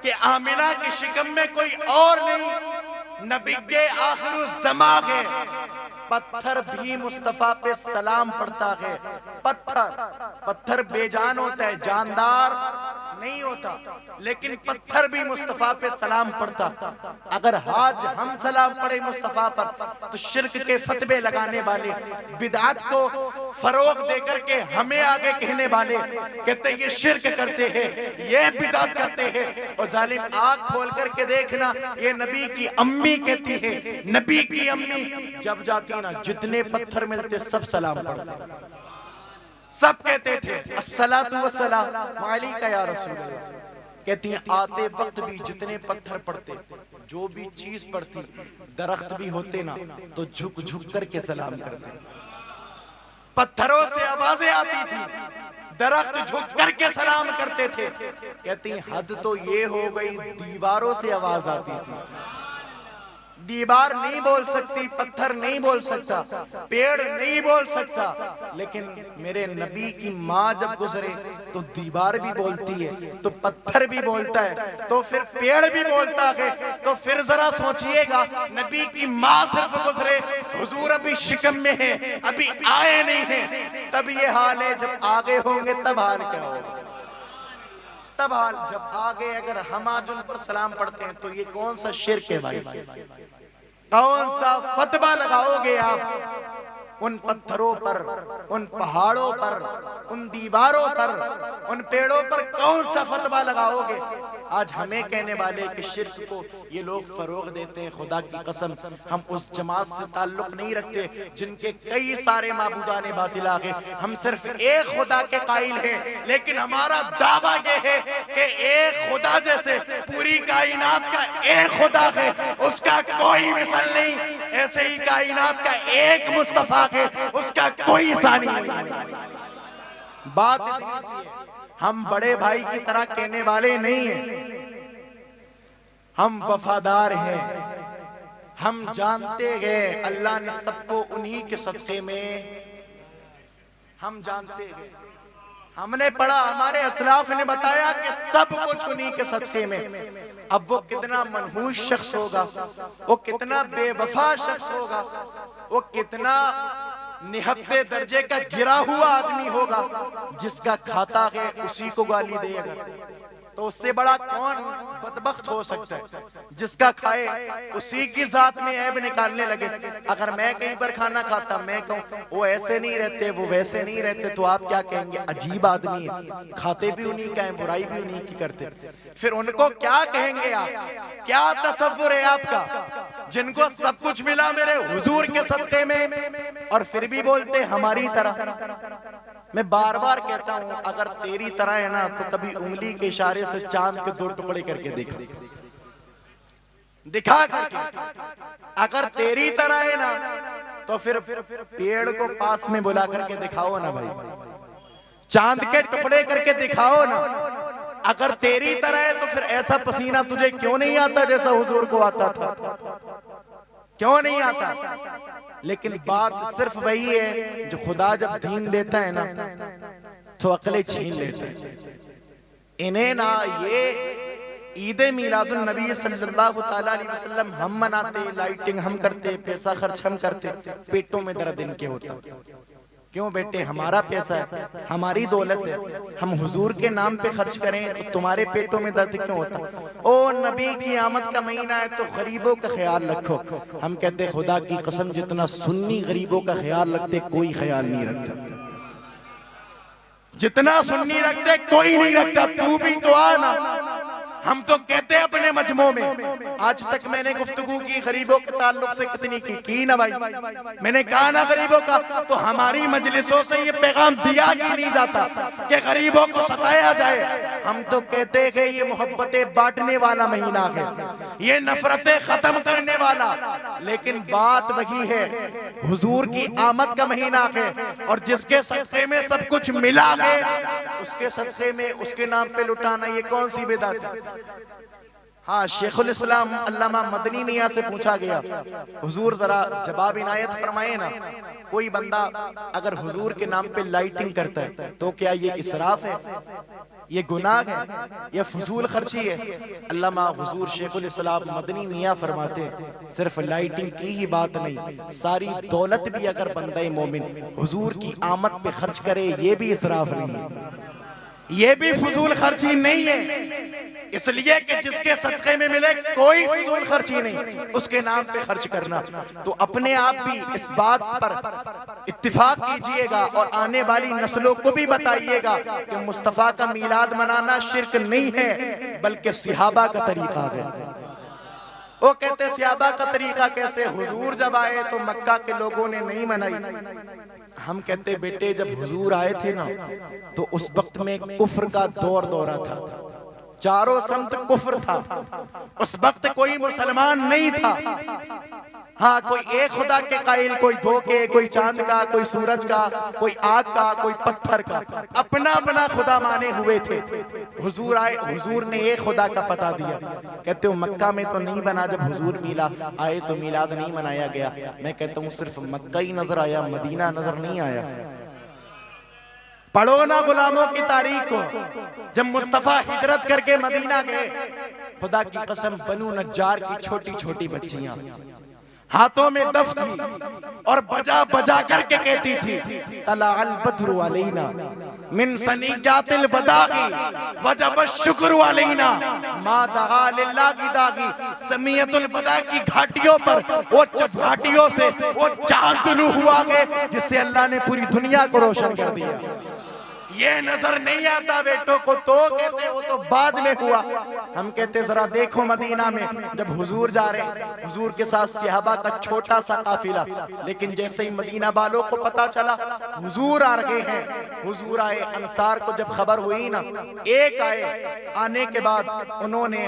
کہ آمنہ کی شکم میں کوئی اور نہیں, نبی کے آخر الزمان ہے. پتھر بھی مصطفیٰ پہ سلام پڑھتا ہے. پتھر بے جان ہوتا ہے, جاندار نہیں ہوتا, لیکن پتھر بھی مصطفیٰ پہ سلام پڑھتا. اگر آج ہم سلام پڑھیں مصطفیٰ پر تو شرک کے فتوے لگانے والے, بدعت کو فروغ دے کر کے ہمیں آگے کہنے والے کہتے یہ شرک کرتے ہیں, یہ بدعت کرتے ہیں. اور ظالم آنکھ کھول کر کے دیکھنا, یہ نبی کی امی کہتی ہے, نبی کی امی جب جاتی نا جتنے پتھر ملتے سب سلام پڑھتے, سب کہتے تھے الصلاۃ والسلام علیک یا رسول اللہ. کہتی ہیں آتے وقت بھی جتنے پتھر پڑتے, جو بھی چیز پڑتی, درخت بھی ہوتے نا تو جھک جھک کر کے سلام کرتے. پتھروں سے آوازیں آتی تھی, درخت جھک کر کے سلام کرتے تھے. کہتی ہیں حد تو یہ ہو گئی دیواروں سے آواز آتی تھی. دیوار نہیں بول سکتی, پتھر نہیں بول سکتا, پیڑ نہیں بول سکتا, لیکن میرے نبی کی ماں جب گزرے تو دیوار بھی بولتی ہے, تو پتھر بھی بولتا ہے, تو پھر پیڑ بھی بولتا ہے. تو پھر ذرا سوچئے گا, نبی کی ماں صرف گزرے, حضور ابھی شکم میں ہے, ابھی آئے نہیں ہیں, تب یہ حال ہے. جب آگے ہوں گے تب حال کیا ہوگا؟ تب حال جب آگے اگر ہم آج ان پر سلام پڑھتے ہیں تو یہ کون سا شرک ہے بھائی؟ کون سا فتوہ لگاؤ گے آپ ان پتھروں پر, ان پہاڑوں پر, ان دیواروں پر, ان پیڑوں پر کون سا فتوہ لگاؤ گے؟ آج ہمیں کہنے والے کہ شرک کو یہ لوگ فروغ دیتے ہیں. خدا کی قسم ہم اس جماعت سے تعلق نہیں رکھتے جن کے کئی سارے معبودان باطل آگے. ہم صرف ایک خدا کے قائل ہیں, لیکن ہمارا دعویٰ یہ ہے کہ ایک خدا جیسے پوری کائنات کا ایک خدا ہے, اس کا کوئی مثل نہیں. ایسے ہی کائنات کا ایک مصطفیٰ ہے, اس کا کوئی ثانی نہیں. بات اتنی سی ہے, ہم بڑے بھائی کی طرح کہنے والے نہیں ہیں, ہم وفادار ہیں. ہم جانتے گئے اللہ نے سب کو انہی کے صدقے میں, ہم جانتے گئے, ہم نے پڑھا, ہمارے اسلاف نے بتایا کہ سب کچھ انہی کے صدقے میں. اب وہ کتنا منحوس شخص ہوگا, وہ کتنا بے وفا شخص ہوگا, وہ کتنا نہتے درجے کا گرا ہوا آدمی ہوگا جس کا کھاتا ہے اسی کو گالی دے گا. تو اس سے بڑا کون بدبخت ہو سکتا ہے جس کا کھائے اسی کی ذات میں عیب نکالنے لگے. اگر میں کہیں پر کھانا کھاتا, میں کہوں وہ ایسے نہیں رہتے, وہ ویسے نہیں رہتے, تو آپ کیا کہیں گے؟ عجیب آدمی ہے, کھاتے بھی انہی کا ہے, برائی بھی انہی کی کرتے. پھر ان کو کیا کہیں گے آپ؟ کیا تصور ہے آپ کا جن کو سب کچھ ملا میرے حضور کے صدقے میں, اور پھر بھی بولتے ہماری طرح؟ میں بار بار کہتا ہوں, اگر تیری طرح ہے نا تو کبھی انگلی کے اشارے سے چاند کے 2 ٹکڑے کر کے دکھا کر کے. اگر تیری طرح ہے نا تو پھر پیڑ کو پاس میں بلا کر کے دکھاؤ نا بھائی, چاند کے ٹکڑے کر کے دکھاؤ نا. اگر تیری طرح ہے تو پھر ایسا پسینہ تجھے کیوں نہیں آتا جیسا حضور کو آتا تھا؟ کیوں نہیں آتا؟ لیکن بات صرف وہی ہے, جو خدا جب دین دیتا ہے نا تو عقلیں چھین لیتا ہے. انہیں نا یہ عید میلاد النبی صلی اللہ علیہ وسلم ہم مناتے, لائٹنگ ہم کرتے, پیسہ خرچ ہم کرتے, پیٹوں میں درد ان کے ہوتا. کیوں بیٹے ہمارا پیسہ ہے، ہماری دولت ہے، ہم حضور کے نام پہ خرچ کریں تو تمہارے پیٹوں میں درد کیوں ہوتا؟ او نبی کی آمد کا مہینہ ہے تو غریبوں کا خیال رکھو۔ ہم کہتے خدا کی قسم جتنا سنی غریبوں کا خیال رکھتے کوئی خیال نہیں رکھتا، جتنا سنی رکھتے کوئی نہیں رکھتا، تو بھی تو آنا۔ ہم تو کہتے اپنے مجموع میں، آج تک میں نے گفتگو کی غریبوں کے تعلق سے کتنی کی نا بھائی، میں نے کہا نا غریبوں کا، تو ہماری مجلسوں سے یہ پیغام دیا ہی نہیں جاتا کہ غریبوں کو ستایا جائے۔ ہم تو کہتے کہ یہ محبتیں بانٹنے والا مہینہ ہے، یہ نفرتیں ختم کرنے والا، لیکن بات وہی ہے، حضور کی آمد کا مہینہ ہے، اور جس کے صدقے میں سب کچھ ملا ہے اس کے صدقے میں اس کے نام پہ لٹانا یہ کون سی بدعت ہے؟ ہاں شیخ الاسلام علامہ مدنی میاں سے پوچھا گیا، حضور ذرا جواب عنایت فرمائے نا، کوئی بندہ اگر حضور کے نام پہ لائٹنگ کرتا ہے تو کیا یہ اسراف ہے، یہ گناہ ہے، یہ فضول خرچی ہے؟ علامہ حضور شیخ الاسلام مدنی میاں فرماتے صرف لائٹنگ کی ہی بات نہیں، ساری دولت بھی اگر بندہ مومن حضور کی آمد پہ خرچ کرے یہ بھی اسراف نہیں ہے، یہ بھی فضول خرچی نہیں ہے، اس لیے کہ جس کے صدقے میں ملے کوئی فضول خرچی نہیں، اس کے نام پہ خرچ کرنا۔ تو اپنے آپ بھی اس بات پر اتفاق کیجئے گا اور آنے والی نسلوں کو بھی بتائیے گا کہ مصطفیٰ کا میلاد منانا شرک نہیں ہے بلکہ صحابہ کا طریقہ ہے۔ وہ کہتے صحابہ کا طریقہ کیسے؟ حضور جب آئے تو مکہ کے لوگوں نے نہیں منائی۔ ہم کہتے بیٹے جب حضور آئے تھے نا تو اس وقت میں کفر کا دورہ تھا، چاروں سمت کفر تھا، اس وقت کوئی مسلمان نہیں تھا، ہاں کوئی ایک خدا کے قائل، کوئی دھوکے، کوئی چاند کا، کوئی سورج کا، کوئی آگ کا، کوئی پتھر کا، اپنا اپنا خدا مانے ہوئے تھے۔ حضور آئے، حضور نے ایک خدا کا پتہ دیا۔ کہتے ہو مکہ میں تو نہیں بنا، جب حضور آئے تو میلاد نہیں منایا گیا۔ میں کہتا ہوں صرف مکہ ہی نظر آیا، مدینہ نظر نہیں آیا۔ پڑھو نا غلاموں کی تاریخ کو، جب مصطفیٰ ہجرت کر کے مدینہ گئے، خدا کی قسم بنو نجار کی چھوٹی چھوٹی بچیاں ہاتھوں میں دف تھی اور بجا بجا کر کے کہتی تھی طلع البدر علینا من ثنیات الوداع وجب الشکر علینا ما دعا للہ کی داغی۔ سمیت الوداع کی گھاٹیوں پر وہ گھاٹیوں سے وہ چاند طلوع ہوا گئے جس سے اللہ نے پوری دنیا کو روشن کر دیا۔ یہ نظر نہیں آتا بیٹوں کو، تو کہتے وہ تو بعد میں ہوا۔ ہم کہتے ذرا دیکھو مدینہ میں جب حضور جا رہے، حضور کے ساتھ صحابہ کا چھوٹا سا قافلہ، لیکن جیسے ہی مدینہ والوں کو پتا چلا حضور آ رہے ہیں، حضور آئے، انصار کو جب خبر ہوئی نا، ایک آئے، آنے کے بعد انہوں نے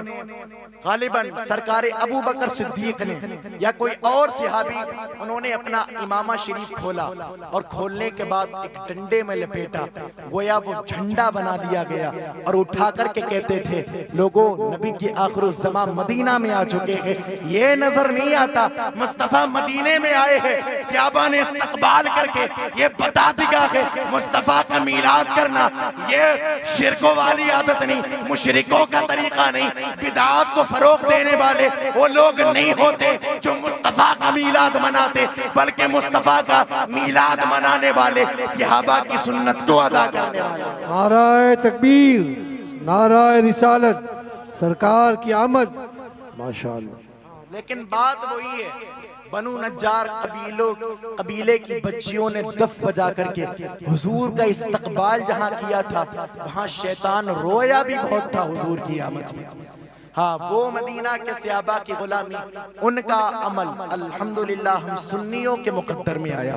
غالباً سرکار ابو بکر صدیق نے یا کوئی اور صحابی، انہوں نے اپنا امامہ شریف کھولا اور کھولنے کے بعد ایک ڈنڈے میں لپیٹا، گویا وہ جھنڈا بنا دیا گیا، اور اٹھا کر کے کہتے تھے لوگوں نبی کی آخر الزمان مدینہ میں آ چکے ہیں۔ یہ نظر نہیں آتا مصطفیٰ مدینے میں آئے ہیں، صحابہ نے استقبال کر کے یہ بتا دیا کہ مصطفیٰ کا میلاد کرنا یہ شرکوں والی عادت نہیں، مشرکوں کا طریقہ نہیں، بدعات کو فروغ دینے والے وہ لوگ نہیں ہوتے جو مصطفیٰ کا میلاد مناتے، بلکہ مصطفیٰ کا میلاد منانے والے صحابہ کی سنت کو ادا کرنے والے۔ نعرہ تکبیر، نعرہ رسالت، سرکار کی آمد، ماشاءاللہ۔ لیکن بات وہی ہے، بنو نجار قبیلے کی بچیوں نے دف بجا کر کے حضور کا استقبال جہاں کیا تھا، وہاں شیطان رویا بھی بہت تھا حضور کی آمد میں۔ ہاں وہ مدینہ کے صحابہ کی غلامی، ان کا عمل الحمدللہ ہم سنیوں کے مقدر میں آیا،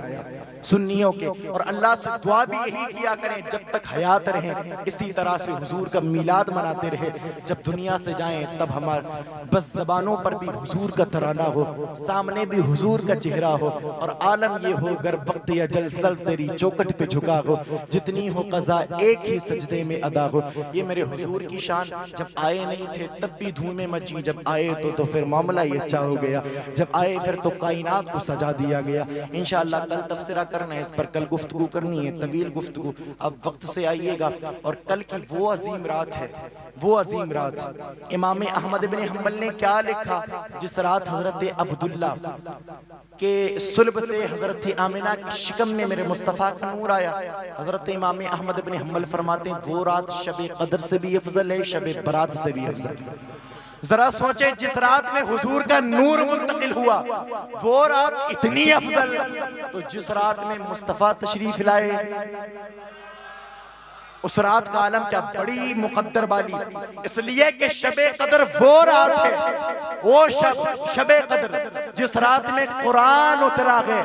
سنیوں کے، اور اللہ سے دعا بھی یہی کیا کریں جب تک حیات رہیں اسی طرح سے حضور کا میلاد مناتے رہے، جب دنیا سے جائیں تب ہمارے بس زبانوں پر بھی حضور کا ترانہ ہو، سامنے بھی حضور کا چہرہ ہو، اور عالم یہ ہو گر وقت یا جل سل تیری چوکٹ پہ جھکا ہو، جتنی ہو قضا ایک ہی سجدے میں ادا ہو۔ یہ میرے حضور کی شان، جب آئے نہیں تھے تب بھی دھومیں مچی، جب آئے تو پھر معاملہ ہی اچھا ہو گیا، جب آئے پھر تو کائنات کو سجا دیا گیا۔ انشاءاللہ کل تفسیرہ کرنا ہے، اس پر کل گفتگو کرنی ہے، طویل گفتگو. اب وقت سے آئیے گا. اور کل کی وہ عظیم رات ہے، وہ عظیم رات. امام احمد بن حنبل نے کیا لکھا؟ جس رات حضرت عبداللہ کہ صلب سے حضرت آمنہ کی شکم میں میرے مصطفیٰ کا نور آیا. حضرت امام احمد بن حنبل فرماتے ہیں وہ رات شب قدر سے بھی افضل ہے، شب برات سے بھی افضل ہے. ذرا سوچیں جس رات میں حضور کا نور منتقل ہوا وہ رات اتنی افضل، تو جس رات میں مصطفیٰ تشریف لائے اس رات کا عالم کیا بڑی مقدر والی. اس لیے کہ شب قدر وہ رات ہے، وہ شب قدر جس رات میں قرآن اترا ہے،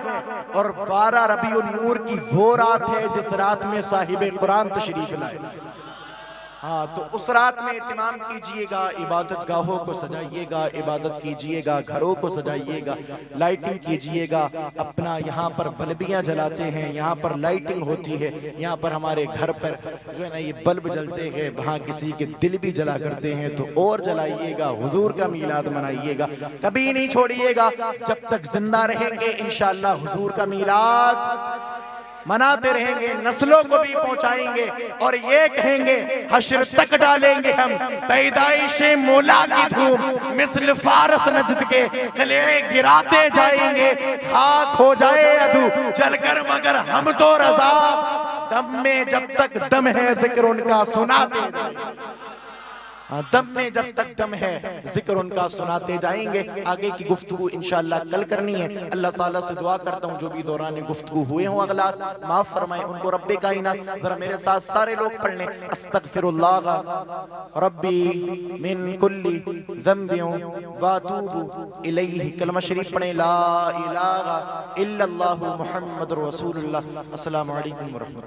اور 12 ربیع النور کی وہ رات ہے جس رات میں صاحب قرآن تشریف لائے. ہاں تو اس رات میں اہتمام کیجئے گا، عبادت گاہوں کو سجائیے گا، عبادت کیجئے گا، گھروں کو سجائیے گا، لائٹنگ کیجئے گا. اپنا یہاں پر بلبیاں جلاتے ہیں، یہاں پر لائٹنگ ہوتی ہے، یہاں پر ہمارے گھر پر جو ہے نا یہ بلب جلتے ہیں، وہاں کسی کے دل بھی جلا کرتے ہیں تو اور جلائیے گا. حضور کا میلاد منائیے گا، کبھی نہیں چھوڑیے گا. جب تک زندہ رہیں گے انشاءاللہ حضور کا میلاد مناتے رہیں گے، نسلوں کو بھی پہنچائیں گے، اور یہ کہیں گے حشر تک ڈالیں گے ہم پیدائش مولا کی دھوم، مثل فارس نجد کے قلعے گراتے جائیں گے. خاک ہو جائے عدو جل کر مگر ہم تو رضا، دم میں جب تک دم ہے ذکر ان کا سناتے جائیں گے. دم میں جب تک دم ہے ذکر ان کا سناتے جائیں گے. آگے کی گفتگو انشاءاللہ کل کرنی ہے. اللہ تعالیٰ سے دعا کرتا ہوں جو بھی دوران گفتگو ہوئے ہوں اغلاط معاف فرمائیں ان کو رب کائنات. ذرا میرے ساتھ سارے لوگ پڑھ لیں استغفر اللہ ربی من کل ذنب واتوب الیہ. کلمہ شریف پڑھیں لا الہ الا اللہ محمد رسول اللہ. السلام علیکم ورحمۃ اللہ.